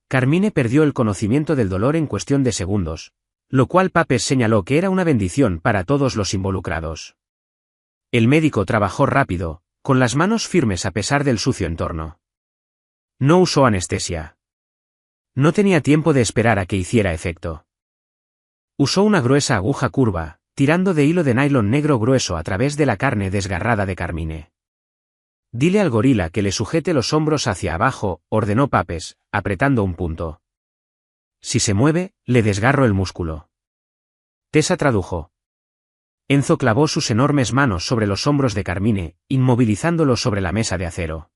A: Carmine perdió el conocimiento del dolor en cuestión de segundos, lo cual Papes señaló que era una bendición para todos los involucrados. El médico trabajó rápido, con las manos firmes a pesar del sucio entorno. No usó anestesia. No tenía tiempo de esperar a que hiciera efecto. Usó una gruesa aguja curva, tirando de hilo de nylon negro grueso a través de la carne desgarrada de Carmine. «Dile al gorila que le sujete los hombros hacia abajo», ordenó Papes, apretando un punto. «Si se mueve, le desgarro el músculo». Tessa tradujo. Enzo clavó sus enormes manos sobre los hombros de Carmine, inmovilizándolo sobre la mesa de acero.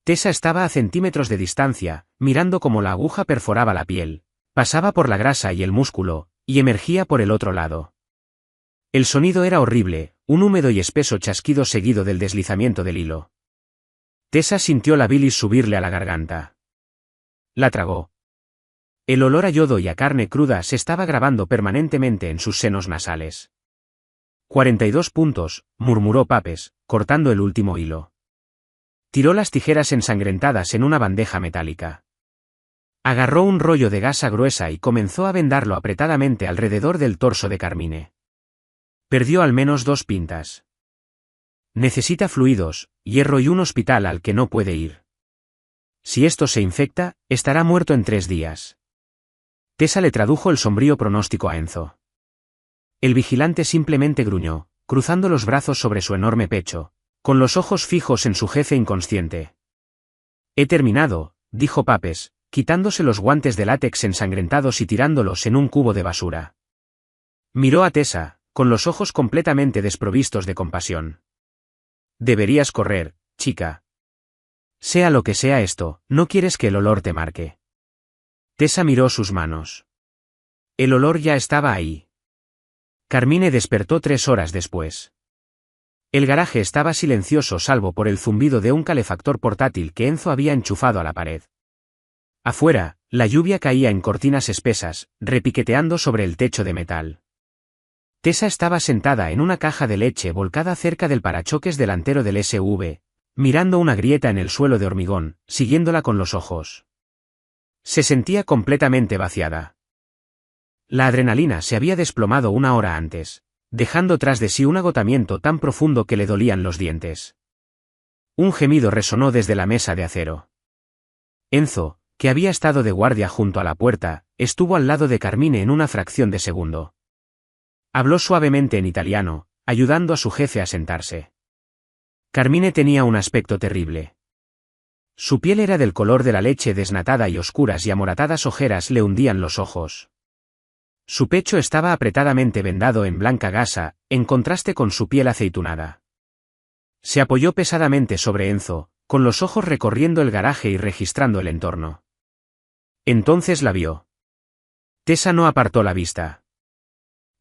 A: Tessa estaba a centímetros de distancia, mirando cómo la aguja perforaba la piel, pasaba por la grasa y el músculo, y emergía por el otro lado. El sonido era horrible, un húmedo y espeso chasquido seguido del deslizamiento del hilo. Tessa sintió la bilis subirle a la garganta. La tragó. El olor a yodo y a carne cruda se estaba grabando permanentemente en sus senos nasales. 42 puntos, murmuró Papes, cortando el último hilo. Tiró las tijeras ensangrentadas en una bandeja metálica. Agarró un rollo de gasa gruesa y comenzó a vendarlo apretadamente alrededor del torso de Carmine. Perdió al menos 2 pintas. Necesita fluidos, hierro y un hospital al que no puede ir. Si esto se infecta, estará muerto en 3 días. Tessa le tradujo el sombrío pronóstico a Enzo. El vigilante simplemente gruñó, cruzando los brazos sobre su enorme pecho, con los ojos fijos en su jefe inconsciente. «He terminado», dijo Papes, quitándose los guantes de látex ensangrentados y tirándolos en un cubo de basura. Miró a Tessa, con los ojos completamente desprovistos de compasión. «Deberías correr, chica. Sea lo que sea esto, no quieres que el olor te marque». Tessa miró sus manos. El olor ya estaba ahí. Carmine despertó 3 horas después. El garaje estaba silencioso salvo por el zumbido de un calefactor portátil que Enzo había enchufado a la pared. Afuera, la lluvia caía en cortinas espesas, repiqueteando sobre el techo de metal. Tessa estaba sentada en una caja de leche volcada cerca del parachoques delantero del SUV, mirando una grieta en el suelo de hormigón, siguiéndola con los ojos. Se sentía completamente vaciada. La adrenalina se había desplomado 1 hora antes, dejando tras de sí un agotamiento tan profundo que le dolían los dientes. Un gemido resonó desde la mesa de acero. Enzo, que había estado de guardia junto a la puerta, estuvo al lado de Carmine en una fracción de segundo. Habló suavemente en italiano, ayudando a su jefe a sentarse. Carmine tenía un aspecto terrible. Su piel era del color de la leche desnatada y oscuras y amoratadas ojeras le hundían los ojos. Su pecho estaba apretadamente vendado en blanca gasa, en contraste con su piel aceitunada. Se apoyó pesadamente sobre Enzo, con los ojos recorriendo el garaje y registrando el entorno. Entonces la vio. Tessa no apartó la vista.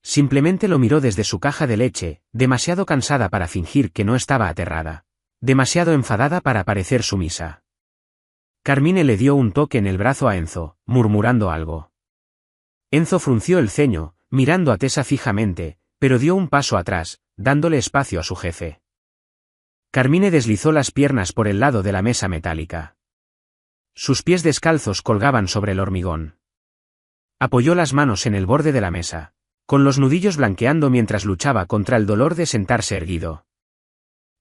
A: Simplemente lo miró desde su caja de leche, demasiado cansada para fingir que no estaba aterrada, demasiado enfadada para parecer sumisa. Carmine le dio un toque en el brazo a Enzo, murmurando algo. Enzo frunció el ceño, mirando a Tessa fijamente, pero dio un paso atrás, dándole espacio a su jefe. Carmine deslizó las piernas por el lado de la mesa metálica. Sus pies descalzos colgaban sobre el hormigón. Apoyó las manos en el borde de la mesa, con los nudillos blanqueando mientras luchaba contra el dolor de sentarse erguido.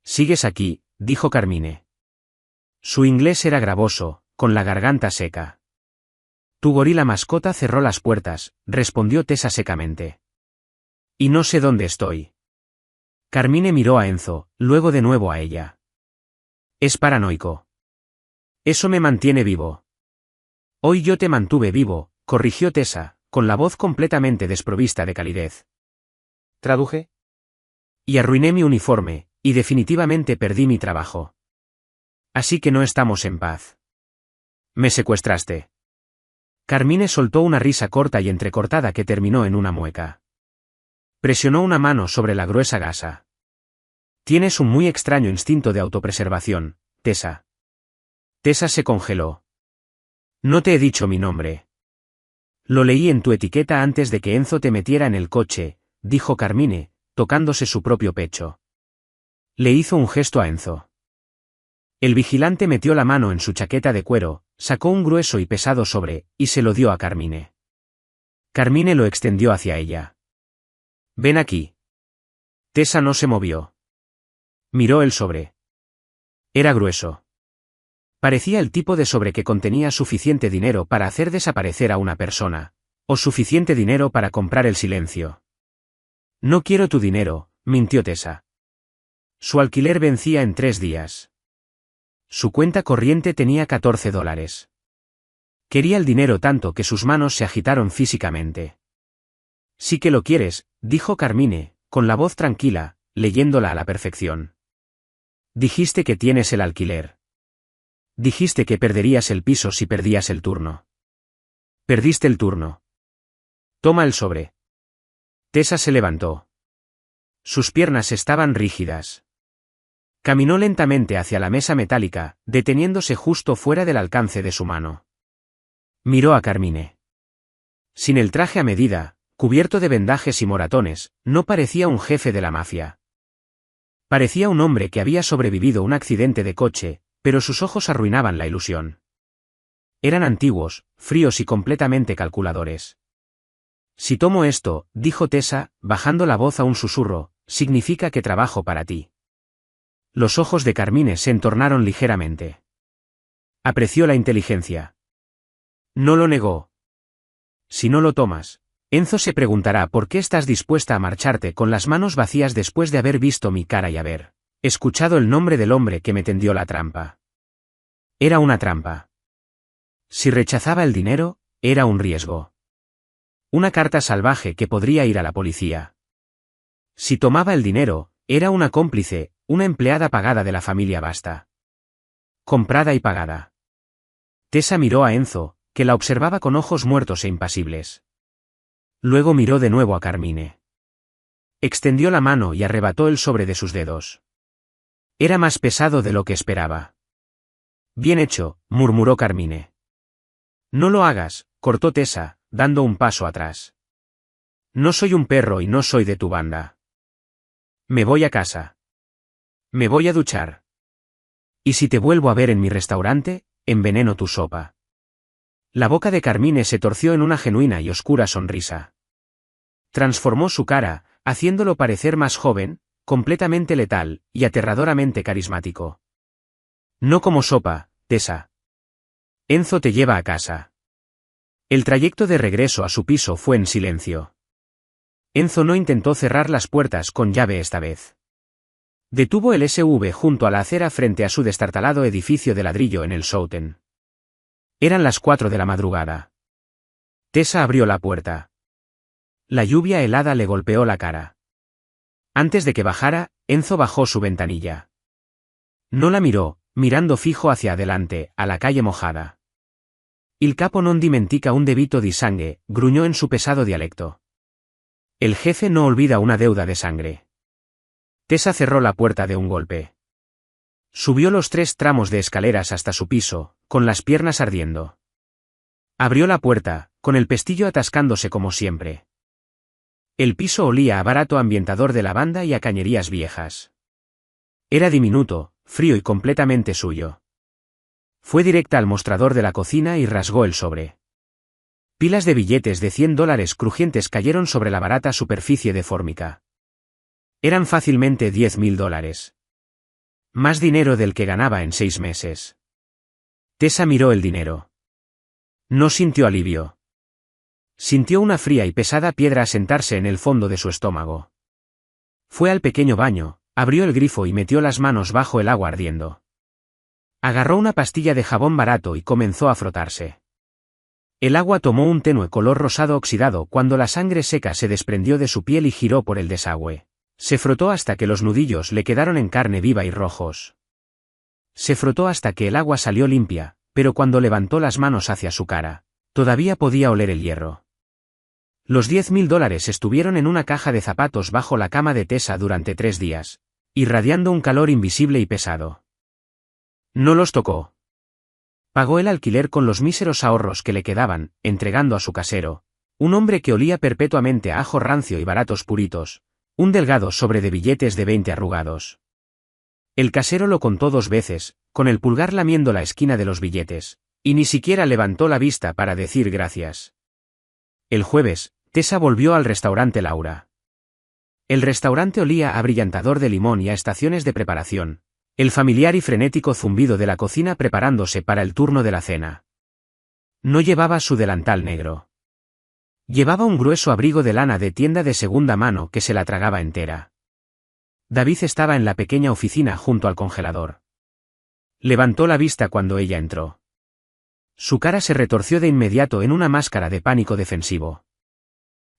A: «Sigues aquí», dijo Carmine. Su inglés era gravoso, con la garganta seca. «Tu gorila mascota cerró las puertas», respondió Tessa secamente. «Y no sé dónde estoy». Carmine miró a Enzo, luego de nuevo a ella. «Es paranoico». «Eso me mantiene vivo». «Hoy yo te mantuve vivo», corrigió Tessa, con la voz completamente desprovista de calidez.
B: ¿Traduje?
A: «Y arruiné mi uniforme, y definitivamente perdí mi trabajo. Así que no estamos en paz. Me secuestraste». Carmine soltó una risa corta y entrecortada que terminó en una mueca. Presionó una mano sobre la gruesa gasa. «Tienes un muy extraño instinto de autopreservación, Tessa». Tessa se congeló. «No te he dicho mi nombre». «Lo leí en tu etiqueta antes de que Enzo te metiera en el coche», dijo Carmine, tocándose su propio pecho. Le hizo un gesto a Enzo. El vigilante metió la mano en su chaqueta de cuero, sacó un grueso y pesado sobre, y se lo dio a Carmine. Carmine lo extendió hacia ella. «Ven aquí». Tessa no se movió. Miró el sobre. Era grueso. Parecía el tipo de sobre que contenía suficiente dinero para hacer desaparecer a una persona, o suficiente dinero para comprar el silencio. «No quiero tu dinero», mintió Tessa. Su alquiler vencía en 3 días. Su cuenta corriente tenía $14. Quería el dinero tanto que sus manos se agitaron físicamente. «Sí que lo quieres», dijo Carmine, con la voz tranquila, leyéndola a la perfección. «Dijiste que tienes el alquiler. Dijiste que perderías el piso si perdías el turno. Perdiste el turno. Toma el sobre». Tessa se levantó. Sus piernas estaban rígidas. Caminó lentamente hacia la mesa metálica, deteniéndose justo fuera del alcance de su mano. Miró a Carmine. Sin el traje a medida, cubierto de vendajes y moratones, no parecía un jefe de la mafia. Parecía un hombre que había sobrevivido un accidente de coche, pero sus ojos arruinaban la ilusión. Eran antiguos, fríos y completamente calculadores. «Si tomo esto», dijo Tessa, bajando la voz a un susurro, «significa que trabajo para ti». Los ojos de Carmine se entornaron ligeramente. Apreció la inteligencia. No lo negó. «Si no lo tomas, Enzo se preguntará por qué estás dispuesta a marcharte con las manos vacías después de haber visto mi cara y haber escuchado el nombre del hombre que me tendió la trampa». Era una trampa. Si rechazaba el dinero, era un riesgo. Una carta salvaje que podría ir a la policía. Si tomaba el dinero, era una cómplice, una empleada pagada de la familia Basta. Comprada y pagada. Tessa miró a Enzo, que la observaba con ojos muertos e impasibles. Luego miró de nuevo a Carmine. Extendió la mano y arrebató el sobre de sus dedos. Era más pesado de lo que esperaba. «Bien hecho», murmuró Carmine. «No lo hagas», cortó Tessa, dando un paso atrás. «No soy un perro y no soy de tu banda. Me voy a casa. Me voy a duchar. Y si te vuelvo a ver en mi restaurante, enveneno tu sopa». La boca de Carmine se torció en una genuina y oscura sonrisa. Transformó su cara, haciéndolo parecer más joven, completamente letal, y aterradoramente carismático. No como sopa, Tessa. Enzo te lleva a casa. El trayecto de regreso a su piso fue en silencio. Enzo no intentó cerrar las puertas con llave esta vez. Detuvo el SUV junto a la acera frente a su destartalado edificio de ladrillo en el Southend. Eran las 4 de la madrugada. Tessa abrió la puerta. La lluvia helada le golpeó la cara. Antes de que bajara, Enzo bajó su ventanilla. No la miró, mirando fijo hacia adelante, a la calle mojada. Il capo non dimentica un debito di sangue, gruñó en su pesado dialecto. El jefe no olvida una deuda de sangre. Tessa cerró la puerta de un golpe. Subió los 3 tramos de escaleras hasta su piso, con las piernas ardiendo. Abrió la puerta, con el pestillo atascándose como siempre. El piso olía a barato ambientador de lavanda y a cañerías viejas. Era diminuto, frío y completamente suyo. Fue directa al mostrador de la cocina y rasgó el sobre. Pilas de billetes de $100 crujientes cayeron sobre la barata superficie de fórmica. Eran fácilmente $10.000. Más dinero del que ganaba en 6 meses. Tessa miró el dinero. No sintió alivio. Sintió una fría y pesada piedra asentarse en el fondo de su estómago. Fue al pequeño baño, abrió el grifo y metió las manos bajo el agua ardiendo. Agarró una pastilla de jabón barato y comenzó a frotarse. El agua tomó un tenue color rosado oxidado cuando la sangre seca se desprendió de su piel y giró por el desagüe. Se frotó hasta que los nudillos le quedaron en carne viva y rojos. Se frotó hasta que el agua salió limpia, pero cuando levantó las manos hacia su cara, todavía podía oler el hierro. Los $10.000 estuvieron en una caja de zapatos bajo la cama de Tessa durante 3 días, irradiando un calor invisible y pesado. No los tocó. Pagó el alquiler con los míseros ahorros que le quedaban, entregando a su casero, un hombre que olía perpetuamente a ajo rancio y baratos puritos, un delgado sobre de billetes de 20 arrugados. El casero lo contó 2 veces, con el pulgar lamiendo la esquina de los billetes, y ni siquiera levantó la vista para decir gracias. El jueves, Tessa volvió al restaurante Laura. El restaurante olía a brillantador de limón y a estaciones de preparación, el familiar y frenético zumbido de la cocina preparándose para el turno de la cena. No llevaba su delantal negro. Llevaba un grueso abrigo de lana de tienda de segunda mano que se la tragaba entera. David estaba en la pequeña oficina junto al congelador. Levantó la vista cuando ella entró. Su cara se retorció de inmediato en una máscara de pánico defensivo.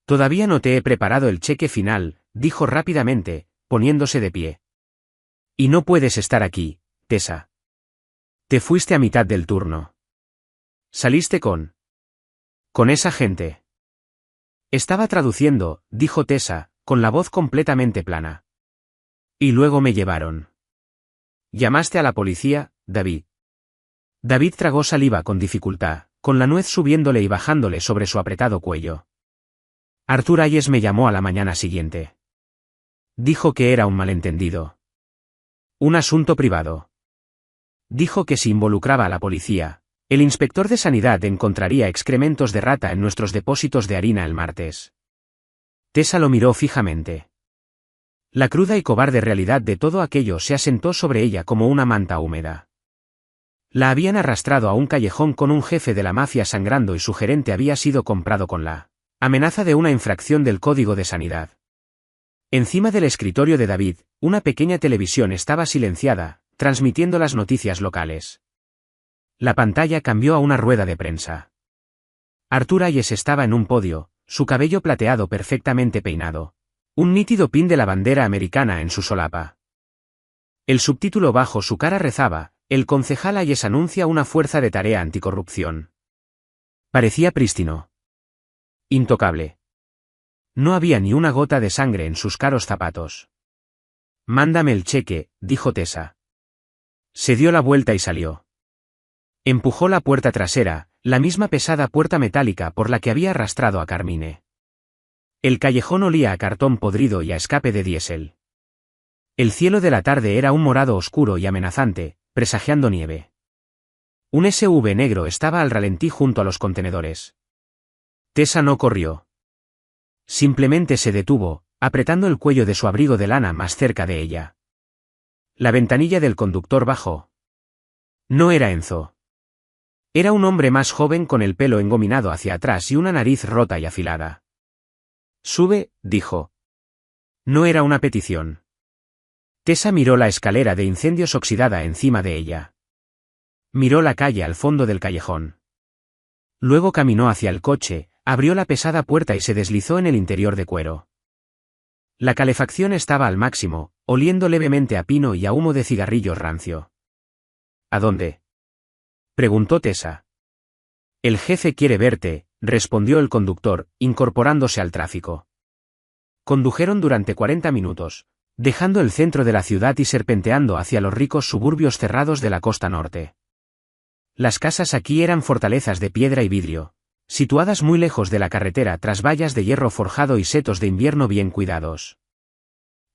A: Todavía no te he preparado el cheque final, dijo rápidamente, poniéndose de pie. Y no puedes estar aquí, Tessa. Te fuiste a mitad del turno. Saliste con esa gente. Estaba traduciendo, dijo Tessa, con la voz completamente plana. Y luego me llevaron. ¿Llamaste a la policía, David? David tragó saliva con dificultad, con la nuez subiéndole y bajándole sobre su apretado cuello. Arthur Hayes me llamó a la mañana siguiente. Dijo que era un malentendido. Un asunto privado. Dijo que si involucraba a la policía, el inspector de sanidad encontraría excrementos de rata en nuestros depósitos de harina el martes. Tessa lo miró fijamente. La cruda y cobarde realidad de todo aquello se asentó sobre ella como una manta húmeda. La habían arrastrado a un callejón con un jefe de la mafia sangrando y su gerente había sido comprado con la amenaza de una infracción del Código de Sanidad. Encima del escritorio de David, una pequeña televisión estaba silenciada, transmitiendo las noticias locales. La pantalla cambió a una rueda de prensa. Arthur Hayes estaba en un podio, su cabello plateado perfectamente peinado. Un nítido pin de la bandera americana en su solapa. El subtítulo bajo su cara rezaba: el concejal Hayes anuncia una fuerza de tarea anticorrupción. Parecía prístino. Intocable. No había ni una gota de sangre en sus caros zapatos. Mándame el cheque, dijo Tessa. Se dio la vuelta y salió. Empujó la puerta trasera, la misma pesada puerta metálica por la que había arrastrado a Carmine. El callejón olía a cartón podrido y a escape de diésel. El cielo de la tarde era un morado oscuro y amenazante, presagiando nieve. Un SUV negro estaba al ralentí junto a los contenedores. Tessa no corrió. Simplemente se detuvo, apretando el cuello de su abrigo de lana más cerca de ella. La ventanilla del conductor bajó. No era Enzo. Era un hombre más joven con el pelo engominado hacia atrás y una nariz rota y afilada. Sube, dijo. No era una petición. Tessa miró la escalera de incendios oxidada encima de ella. Miró la calle al fondo del callejón. Luego caminó hacia el coche, abrió la pesada puerta y se deslizó en el interior de cuero. La calefacción estaba al máximo, oliendo levemente a pino y a humo de cigarrillos rancio. ¿A dónde?, preguntó Tessa. El jefe quiere verte, respondió el conductor, incorporándose al tráfico. Condujeron durante 40 minutos, dejando el centro de la ciudad y serpenteando hacia los ricos suburbios cerrados de la costa norte. Las casas aquí eran fortalezas de piedra y vidrio, situadas muy lejos de la carretera tras vallas de hierro forjado y setos de invierno bien cuidados.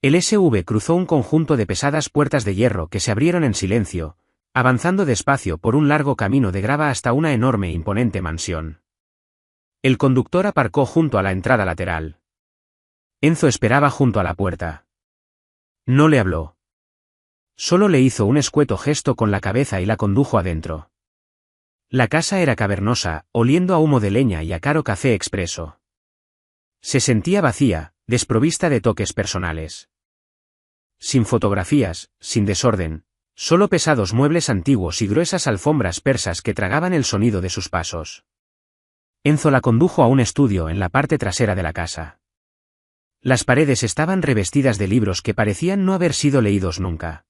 A: El SV cruzó un conjunto de pesadas puertas de hierro que se abrieron en silencio, avanzando despacio por un largo camino de grava hasta una enorme e imponente mansión. El conductor aparcó junto a la entrada lateral. Enzo esperaba junto a la puerta. No le habló. Solo le hizo un escueto gesto con la cabeza y la condujo adentro. La casa era cavernosa, oliendo a humo de leña y a caro café expreso. Se sentía vacía, desprovista de toques personales. Sin fotografías, sin desorden, solo pesados muebles antiguos y gruesas alfombras persas que tragaban el sonido de sus pasos. Enzo la condujo a un estudio en la parte trasera de la casa. Las paredes estaban revestidas de libros que parecían no haber sido leídos nunca.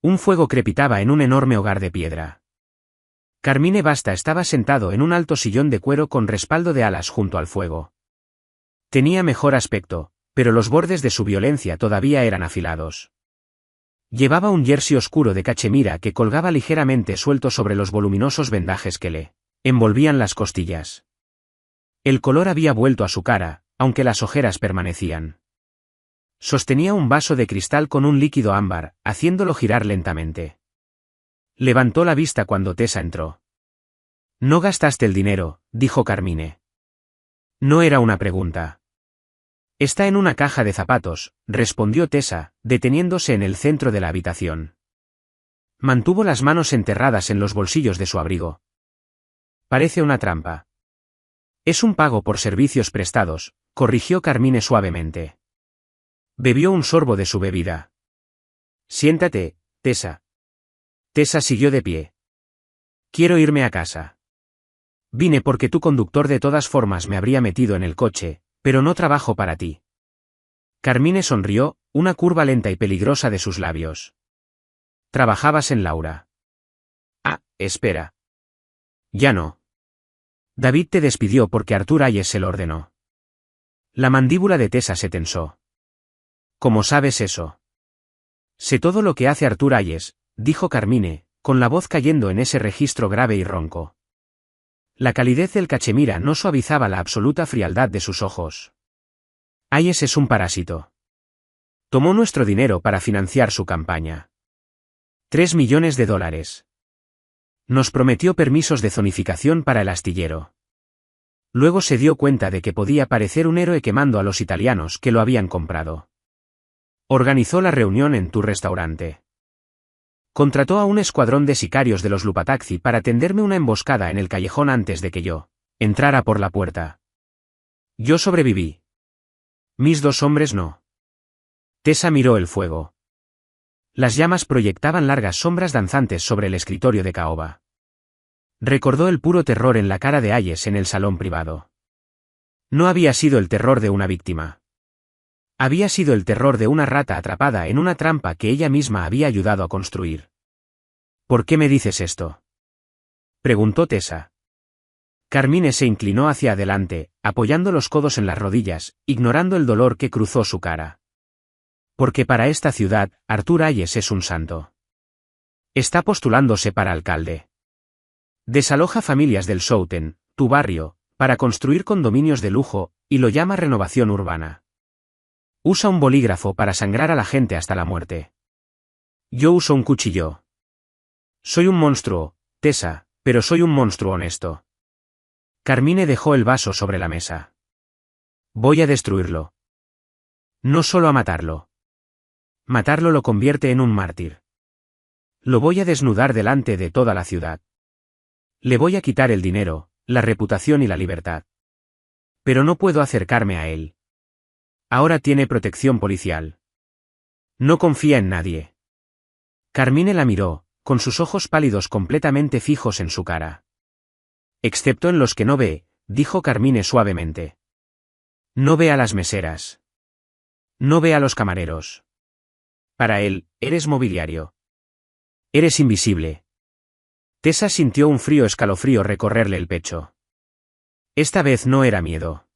A: Un fuego crepitaba en un enorme hogar de piedra. Carmine Basta estaba sentado en un alto sillón de cuero con respaldo de alas junto al fuego. Tenía mejor aspecto, pero los bordes de su violencia todavía eran afilados. Llevaba un jersey oscuro de cachemira que colgaba ligeramente suelto sobre los voluminosos vendajes que le envolvían las costillas. El color había vuelto a su cara, aunque las ojeras permanecían. Sostenía un vaso de cristal con un líquido ámbar, haciéndolo girar lentamente. Levantó la vista cuando Tessa entró. «No gastaste el dinero», dijo Carmine. No era una pregunta. «Está en una caja de zapatos», respondió Tessa, deteniéndose en el centro de la habitación. Mantuvo las manos enterradas en los bolsillos de su abrigo. «Parece una trampa». «Es un pago por servicios prestados», corrigió Carmine suavemente. Bebió un sorbo de su bebida. «Siéntate, Tessa». Tessa siguió de pie. «Quiero irme a casa. Vine porque tu conductor de todas formas me habría metido en el coche, pero no trabajo para ti». Carmine sonrió, una curva lenta y peligrosa de sus labios. «Trabajabas en Laura». «Ah, espera. Ya no. David te despidió porque Arthur Hayes se lo ordenó». La mandíbula de Tessa se tensó. «¿Cómo sabes eso?» «Sé todo lo que hace Arthur Hayes», dijo Carmine, con la voz cayendo en ese registro grave y ronco. La calidez del cachemira no suavizaba la absoluta frialdad de sus ojos. «Hayes es un parásito. Tomó nuestro dinero para financiar su campaña. $3 millones. Nos prometió permisos de zonificación para el astillero. Luego se dio cuenta de que podía parecer un héroe quemando a los italianos que lo habían comprado. Organizó la reunión en tu restaurante. Contrató a un escuadrón de sicarios de los Lupataxi para tenderme una emboscada en el callejón antes de que yo entrara por la puerta. Yo sobreviví. Mis 2 hombres no». Tessa miró el fuego. Las llamas proyectaban largas sombras danzantes sobre el escritorio de caoba. Recordó el puro terror en la cara de Hayes en el salón privado. No había sido el terror de una víctima. Había sido el terror de una rata atrapada en una trampa que ella misma había ayudado a construir. «¿Por qué me dices esto?», preguntó Tessa. Carmine se inclinó hacia adelante, apoyando los codos en las rodillas, ignorando el dolor que cruzó su cara. «Porque para esta ciudad, Arthur Hayes es un santo. Está postulándose para alcalde. Desaloja familias del Souten, tu barrio, para construir condominios de lujo, y lo llama renovación urbana. Usa un bolígrafo para sangrar a la gente hasta la muerte. Yo uso un cuchillo. Soy un monstruo, Tessa, pero soy un monstruo honesto». Carmine dejó el vaso sobre la mesa. «Voy a destruirlo». No solo a matarlo. Matarlo lo convierte en un mártir. Lo voy a desnudar delante de toda la ciudad. Le voy a quitar el dinero, la reputación y la libertad. Pero no puedo acercarme a él. Ahora tiene protección policial. No confía en nadie. Carmine la miró, con sus ojos pálidos completamente fijos en su cara. Excepto en los que no ve, dijo Carmine suavemente. No ve a las meseras. No ve a los camareros. Para él, eres mobiliario. Eres invisible. Tessa sintió un frío escalofrío recorrerle el pecho. Esta vez no era miedo.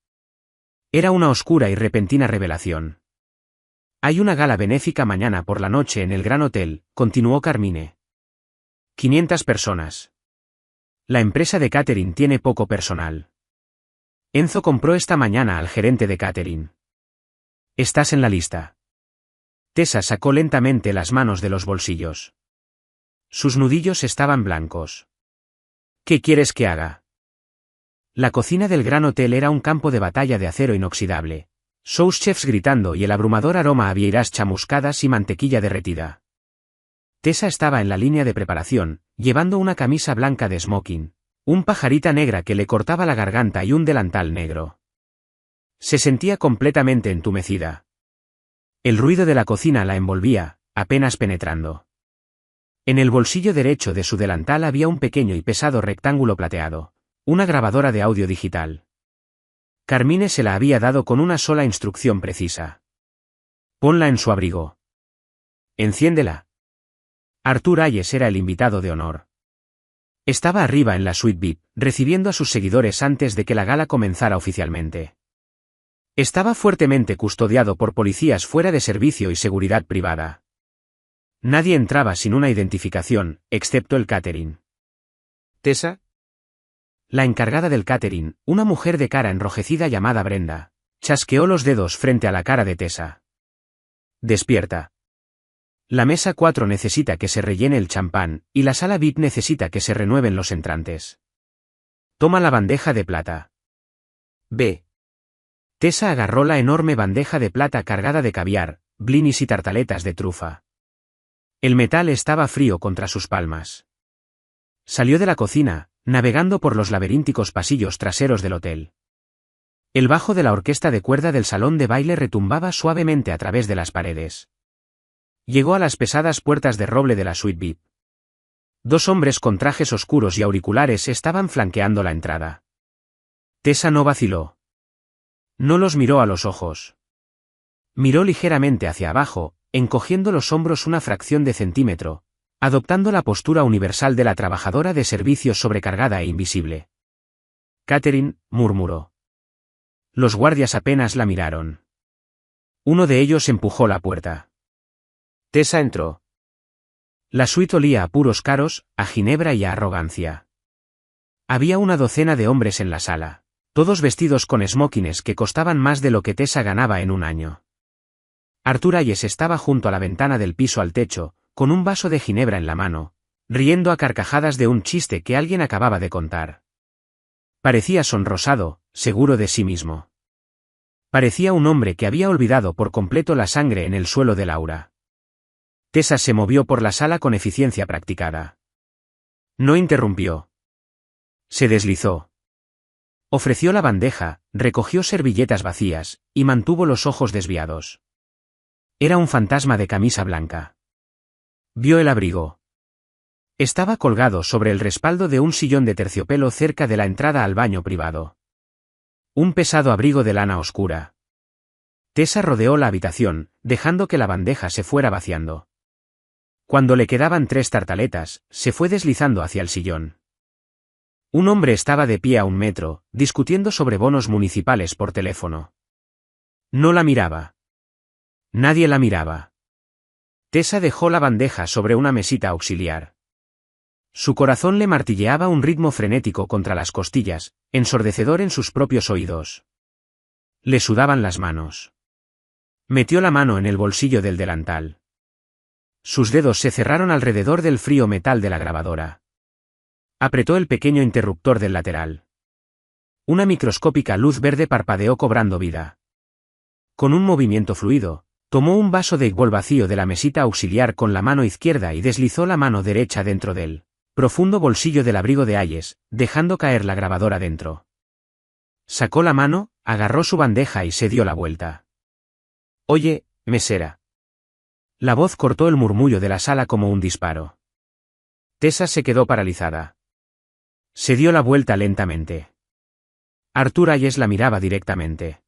A: Era una oscura y repentina revelación. Hay una gala benéfica mañana por la noche en el Gran Hotel, continuó Carmine. 500 personas. La empresa de catering tiene poco personal. Enzo compró esta mañana al gerente de catering. Estás en la lista. Tessa sacó lentamente las manos de los bolsillos. Sus nudillos estaban blancos. ¿Qué quieres que haga? La cocina del Gran Hotel era un campo de batalla de acero inoxidable. Sous chefs gritando y el abrumador aroma a vieiras chamuscadas y mantequilla derretida. Tessa estaba en la línea de preparación, llevando una camisa blanca de smoking, un pajarita negra que le cortaba la garganta y un delantal negro. Se sentía completamente entumecida. El ruido de la cocina la envolvía, apenas penetrando. En el bolsillo derecho de su delantal había un pequeño y pesado rectángulo plateado, una grabadora de audio digital. Carmine se la había dado con una sola instrucción precisa. Ponla en su abrigo. Enciéndela. Arthur Hayes era el invitado de honor. Estaba arriba en la suite VIP, recibiendo a sus seguidores antes de que la gala comenzara oficialmente. Estaba fuertemente custodiado por policías fuera de servicio y seguridad privada. Nadie entraba sin una identificación, excepto el catering.
B: ¿Tessa?
A: La encargada del catering, una mujer de cara enrojecida llamada Brenda, chasqueó los dedos frente a la cara de Tessa. Despierta. La mesa 4 necesita que se rellene el champán, y la sala VIP necesita que se renueven los entrantes. Toma la bandeja de plata. Ve. Tessa agarró la enorme bandeja de plata cargada de caviar, blinis y tartaletas de trufa. El metal estaba frío contra sus palmas. Salió de la cocina, navegando por los laberínticos pasillos traseros del hotel. El bajo de la orquesta de cuerda del salón de baile retumbaba suavemente a través de las paredes. Llegó a las pesadas puertas de roble de la suite VIP. 2 hombres con trajes oscuros y auriculares estaban flanqueando la entrada. Tessa no vaciló. No los miró a los ojos. Miró ligeramente hacia abajo, encogiendo los hombros una fracción de centímetro, adoptando la postura universal de la trabajadora de servicios sobrecargada e invisible. Catherine, murmuró. Los guardias apenas la miraron. Uno de ellos empujó la puerta.
B: Tessa entró.
A: La suite olía a puros caros, a ginebra y a arrogancia. Había una docena de hombres en la sala, todos vestidos con smokines que costaban más de lo que Tessa ganaba en un año. Arthur Hayes estaba junto a la ventana del piso al techo, con un vaso de ginebra en la mano, riendo a carcajadas de un chiste que alguien acababa de contar. Parecía sonrosado, seguro de sí mismo. Parecía un hombre que había olvidado por completo la sangre en el suelo del aura. Tessa se movió por la sala con eficiencia practicada. No interrumpió. Se deslizó. Ofreció la bandeja, recogió servilletas vacías, y mantuvo los ojos desviados. Era un fantasma de camisa blanca. Vio el abrigo. Estaba colgado sobre el respaldo de un sillón de terciopelo cerca de la entrada al baño privado. Un pesado abrigo de lana oscura. Tessa rodeó la habitación, dejando que la bandeja se fuera vaciando. Cuando le quedaban 3 tartaletas, se fue deslizando hacia el sillón. Un hombre estaba de pie a 1 metro, discutiendo sobre bonos municipales por teléfono. No la miraba. Nadie la miraba. Tessa dejó la bandeja sobre una mesita auxiliar. Su corazón le martilleaba un ritmo frenético contra las costillas, ensordecedor en sus propios oídos. Le sudaban las manos. Metió la mano en el bolsillo del delantal. Sus dedos se cerraron alrededor del frío metal de la grabadora. Apretó el pequeño interruptor del lateral. Una microscópica luz verde parpadeó cobrando vida. Con un movimiento fluido, tomó un vaso de Highball vacío de la mesita auxiliar con la mano izquierda y deslizó la mano derecha dentro del profundo bolsillo del abrigo de Hayes, dejando caer la grabadora dentro. Sacó la mano, agarró su bandeja y se dio la vuelta. «Oye, mesera». La voz cortó el murmullo de la sala como un disparo. Tessa se quedó paralizada. Se dio la vuelta lentamente. Arthur Hayes la miraba directamente.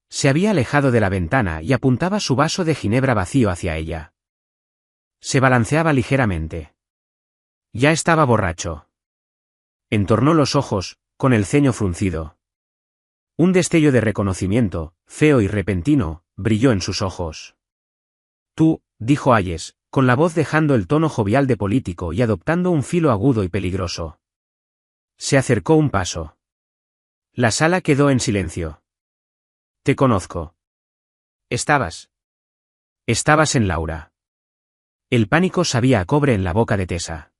A: Se había alejado de la ventana y apuntaba su vaso de ginebra vacío hacia ella. Se balanceaba ligeramente. Ya estaba borracho. Entornó los ojos, con el ceño fruncido. Un destello de reconocimiento, feo y repentino, brilló en sus ojos. «Tú», dijo Hayes, con la voz dejando el tono jovial de político y adoptando un filo agudo y peligroso. Se acercó un paso. La sala quedó en silencio. «Te conozco». Estabas en Laura». El pánico sabía a cobre en la boca de Tessa.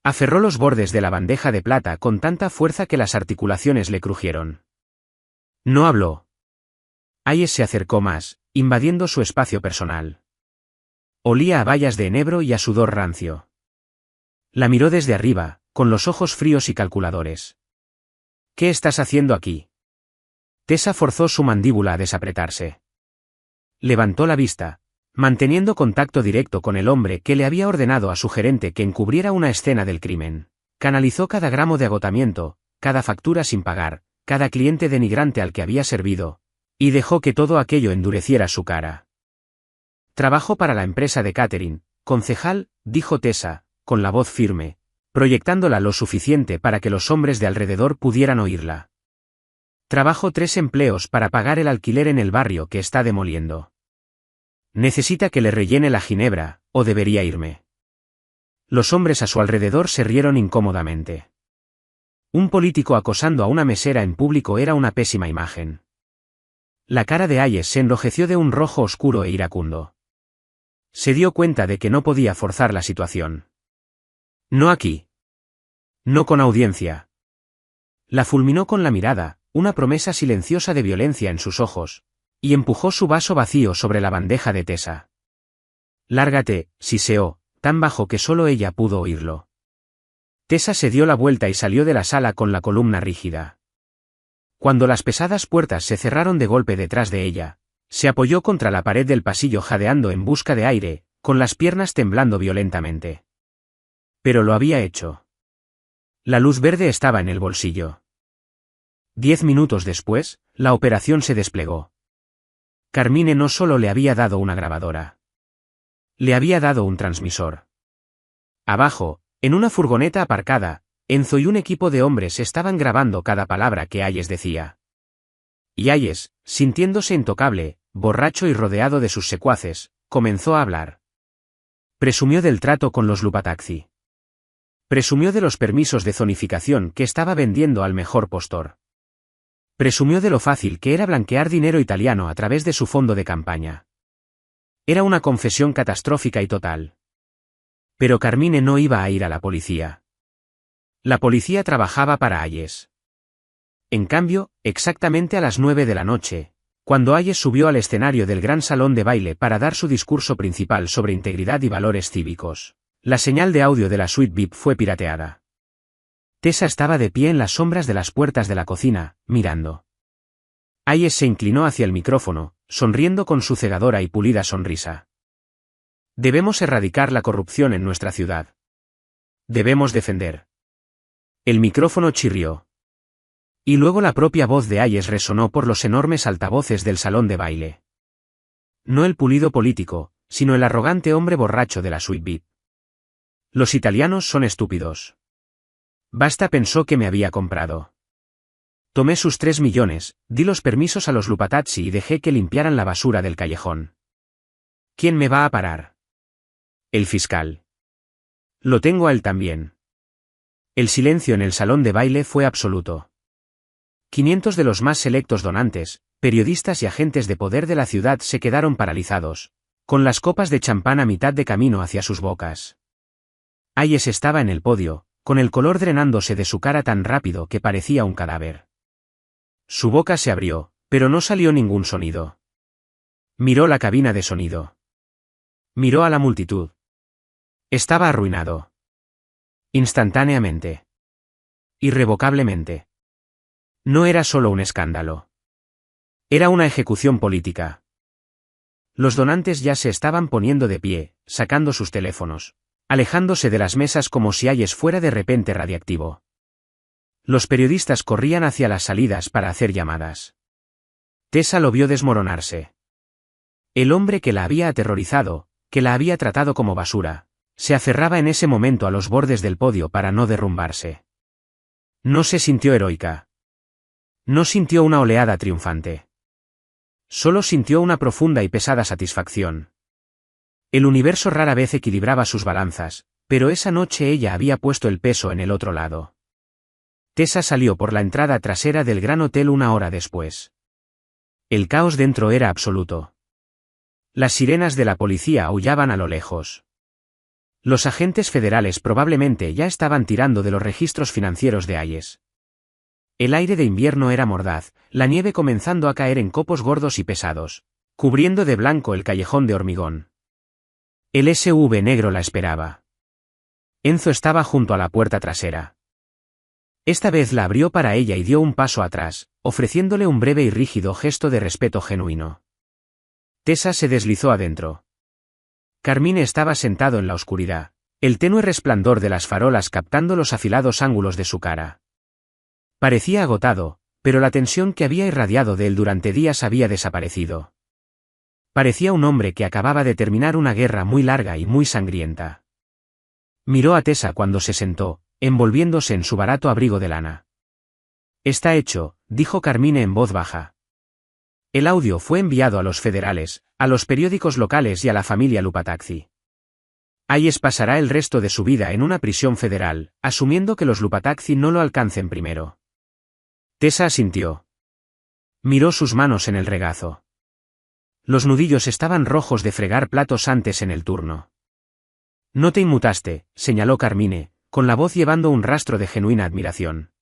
A: Aferró los bordes de la bandeja de plata con tanta fuerza que las articulaciones le crujieron. No habló. Hayes se acercó más, invadiendo su espacio personal. Olía a bayas de enebro y a sudor rancio. La miró desde arriba, con los ojos fríos y calculadores. «¿Qué estás haciendo aquí?» Tessa forzó su mandíbula a desapretarse. Levantó la vista, manteniendo contacto directo con el hombre que le había ordenado a su gerente que encubriera una escena del crimen. Canalizó cada gramo de agotamiento, cada factura sin pagar, cada cliente denigrante al que había servido, y dejó que todo aquello endureciera su cara. «Trabajo para la empresa de catering, concejal», dijo Tessa, con la voz firme, proyectándola lo suficiente para que los hombres de alrededor pudieran oírla. «Trabajo 3 empleos para pagar el alquiler en el barrio que está demoliendo. Necesita que le rellene la ginebra, o debería irme». Los hombres a su alrededor se rieron incómodamente. Un político acosando a una mesera en público era una pésima imagen. La cara de Hayes se enrojeció de un rojo oscuro e iracundo. Se dio cuenta de que no podía forzar la situación. «No aquí. No con audiencia». La fulminó con la mirada, una promesa silenciosa de violencia en sus ojos, y empujó su vaso vacío sobre la bandeja de Tessa. «Lárgate», siseó, tan bajo que solo ella pudo oírlo. Tessa se dio la vuelta y salió de la sala con la columna rígida. Cuando las pesadas puertas se cerraron de golpe detrás de ella, se apoyó contra la pared del pasillo jadeando en busca de aire, con las piernas temblando violentamente. Pero lo había hecho. La luz verde estaba en el bolsillo. 10 minutos después, la operación se desplegó. Carmine no solo le había dado una grabadora. Le había dado un transmisor. Abajo, en una furgoneta aparcada, Enzo y un equipo de hombres estaban grabando cada palabra que Hayes decía. Y Hayes, sintiéndose intocable, borracho y rodeado de sus secuaces, comenzó a hablar. Presumió del trato con los Lupataxi. Presumió de los permisos de zonificación que estaba vendiendo al mejor postor. Presumió de lo fácil que era blanquear dinero italiano a través de su fondo de campaña. Era una confesión catastrófica y total. Pero Carmine no iba a ir a la policía. La policía trabajaba para Hayes. En cambio, exactamente a las 9 de la noche, cuando Hayes subió al escenario del gran salón de baile para dar su discurso principal sobre integridad y valores cívicos, la señal de audio de la suite VIP fue pirateada. Tessa estaba de pie en las sombras de las puertas de la cocina, mirando. Hayes se inclinó hacia el micrófono, sonriendo con su cegadora y pulida sonrisa. «Debemos erradicar la corrupción en nuestra ciudad. Debemos defender». El micrófono chirrió. Y luego la propia voz de Hayes resonó por los enormes altavoces del salón de baile. No el pulido político, sino el arrogante hombre borracho de la suite VIP. «Los italianos son estúpidos. Basta pensó que me había comprado. Tomé sus 3 millones, di los permisos a los Lupatazzi y dejé que limpiaran la basura del callejón. ¿Quién me va a parar? El fiscal. Lo tengo a él también». El silencio en el salón de baile fue absoluto. 500 de los más selectos donantes, periodistas y agentes de poder de la ciudad se quedaron paralizados, con las copas de champán a mitad de camino hacia sus bocas. Hayes estaba en el podio, con el color drenándose de su cara tan rápido que parecía un cadáver. Su boca se abrió, Pero no salió ningún sonido. Miró la cabina de sonido. Miró a la multitud. Estaba arruinado. Instantáneamente. Irrevocablemente. No era solo un escándalo. Era una ejecución política. Los donantes ya se estaban poniendo de pie, sacando sus teléfonos, alejándose de las mesas como si Hayes fuera de repente radiactivo. Los periodistas corrían hacia las salidas para hacer llamadas. Tessa lo vio desmoronarse. El hombre que la había aterrorizado, que la había tratado como basura, se aferraba en ese momento a los bordes del podio para no derrumbarse. No se sintió heroica. No sintió una oleada triunfante. Solo sintió una profunda y pesada satisfacción. El universo rara vez equilibraba sus balanzas, pero esa noche ella había puesto el peso en el otro lado. Tessa salió por la entrada trasera del Gran Hotel una hora después. El caos dentro era absoluto. Las sirenas de la policía aullaban a lo lejos. Los agentes federales probablemente ya estaban tirando de los registros financieros de Hayes. El aire de invierno era mordaz, la nieve comenzando a caer en copos gordos y pesados, cubriendo de blanco el callejón de hormigón. El SUV negro la esperaba. Enzo estaba junto a la puerta trasera. Esta vez la abrió para ella y dio un paso atrás, ofreciéndole un breve y rígido gesto de respeto genuino. Tessa se deslizó adentro. Carmine estaba sentado en la oscuridad, el tenue resplandor de las farolas captando los afilados ángulos de su cara. Parecía agotado, pero la tensión que había irradiado de él durante días había desaparecido. Parecía un hombre que acababa de terminar una guerra muy larga y muy sangrienta. Miró a Tessa cuando se sentó, envolviéndose en su barato abrigo de lana. Está hecho, dijo Carmine en voz baja. El audio fue enviado a los federales, a los periódicos locales y a la familia Lupatazzi. Hayes pasará el resto de su vida en una prisión federal, asumiendo que los Lupatazzi no lo alcancen primero. Tessa asintió. Miró sus manos en el regazo. Los nudillos estaban rojos de fregar platos antes en el turno. No te inmutaste, señaló Carmine, con la voz llevando un rastro de genuina admiración.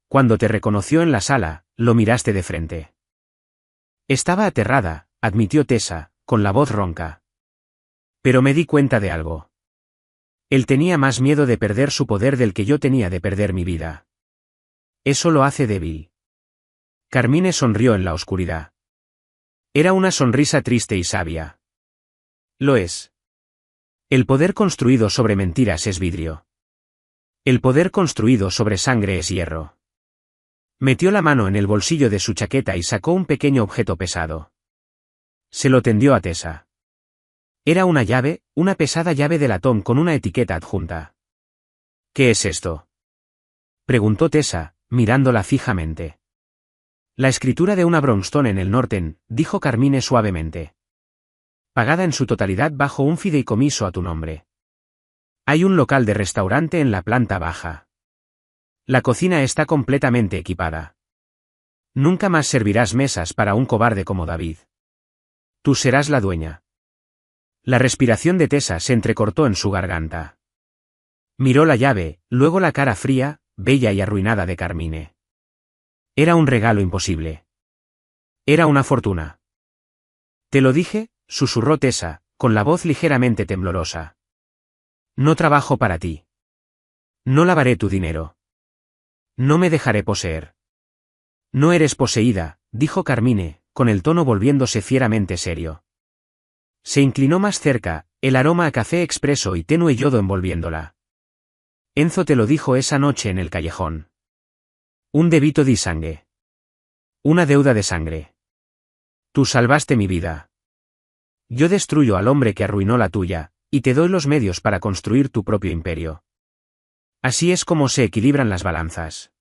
A: Cuando te reconoció en la sala, lo miraste de frente. Estaba aterrada, admitió Tessa, con la voz ronca. Pero me di cuenta de algo. Él tenía más miedo de perder su poder del que yo tenía de perder mi vida. Eso lo hace débil. Carmine sonrió en la oscuridad. Era una sonrisa triste y sabia. Lo es. El poder construido sobre mentiras es vidrio. El poder construido sobre sangre es hierro. Metió la mano en el bolsillo de su chaqueta y sacó un pequeño objeto pesado. Se lo tendió a Tessa. Era una llave, una pesada llave de latón con una etiqueta adjunta. ¿Qué es esto?, preguntó Tessa, mirándola fijamente. La escritura de una brownstone en el Norten, dijo Carmine suavemente. Pagada en su totalidad bajo un fideicomiso a tu nombre. Hay un local de restaurante en la planta baja. La cocina está completamente equipada. Nunca más servirás mesas para un cobarde como David. Tú serás la dueña. La respiración de Tessa se entrecortó en su garganta. Miró la llave, luego la cara fría, bella y arruinada de Carmine. Era un regalo imposible. Era una fortuna. Te lo dije, susurró Tessa, con la voz ligeramente temblorosa. No trabajo para ti. No lavaré tu dinero. No me dejaré poseer. No eres poseída, dijo Carmine, con el tono volviéndose fieramente serio. Se inclinó más cerca, el aroma a café expreso y tenue yodo envolviéndola. Enzo te lo dijo esa noche en el callejón. Un debito di sangue. Una deuda de sangre. Tú salvaste mi vida. Yo destruyo al hombre que arruinó la tuya, y te doy los medios para construir tu propio imperio. Así es como se equilibran las balanzas.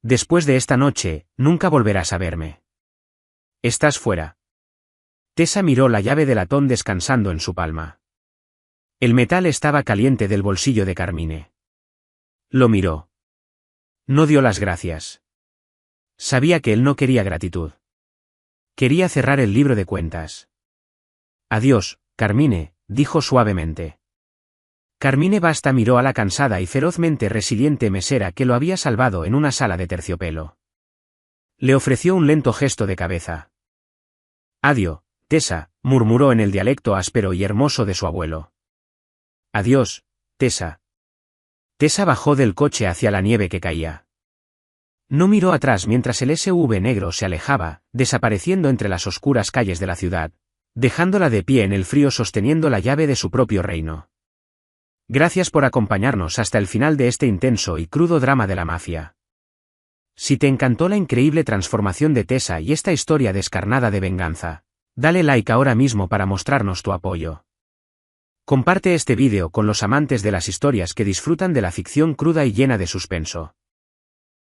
A: Después de esta noche, nunca volverás a verme. Estás fuera. Tessa miró la llave de latón descansando en su palma. El metal estaba caliente del bolsillo de Carmine. Lo miró. No dio las gracias. Sabía que él no quería gratitud. Quería cerrar el libro de cuentas. Adiós, Carmine, dijo suavemente. Carmine Basta miró a la cansada y ferozmente resiliente mesera que lo había salvado en una sala de terciopelo. Le ofreció un lento gesto de cabeza. Adiós, Tessa, murmuró en el dialecto áspero y hermoso de su abuelo. Adiós, Tessa. Tessa bajó del coche hacia la nieve que caía. No miró atrás mientras el SUV negro se alejaba, desapareciendo entre las oscuras calles de la ciudad, dejándola de pie en el frío sosteniendo la llave de su propio reino. Gracias por acompañarnos hasta el final de este intenso y crudo drama de la mafia. Si te encantó la increíble transformación de Tessa y esta historia descarnada de venganza, dale like ahora mismo para mostrarnos tu apoyo. Comparte este vídeo con los amantes de las historias que disfrutan de la ficción cruda y llena de suspenso.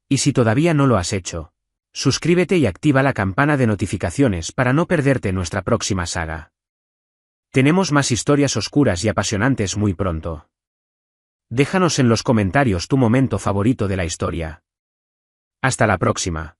A: Y si todavía no lo has hecho, suscríbete y activa la campana de notificaciones para no perderte nuestra próxima saga. Tenemos más historias oscuras y apasionantes muy pronto. Déjanos en los comentarios tu momento favorito de la historia. Hasta la próxima.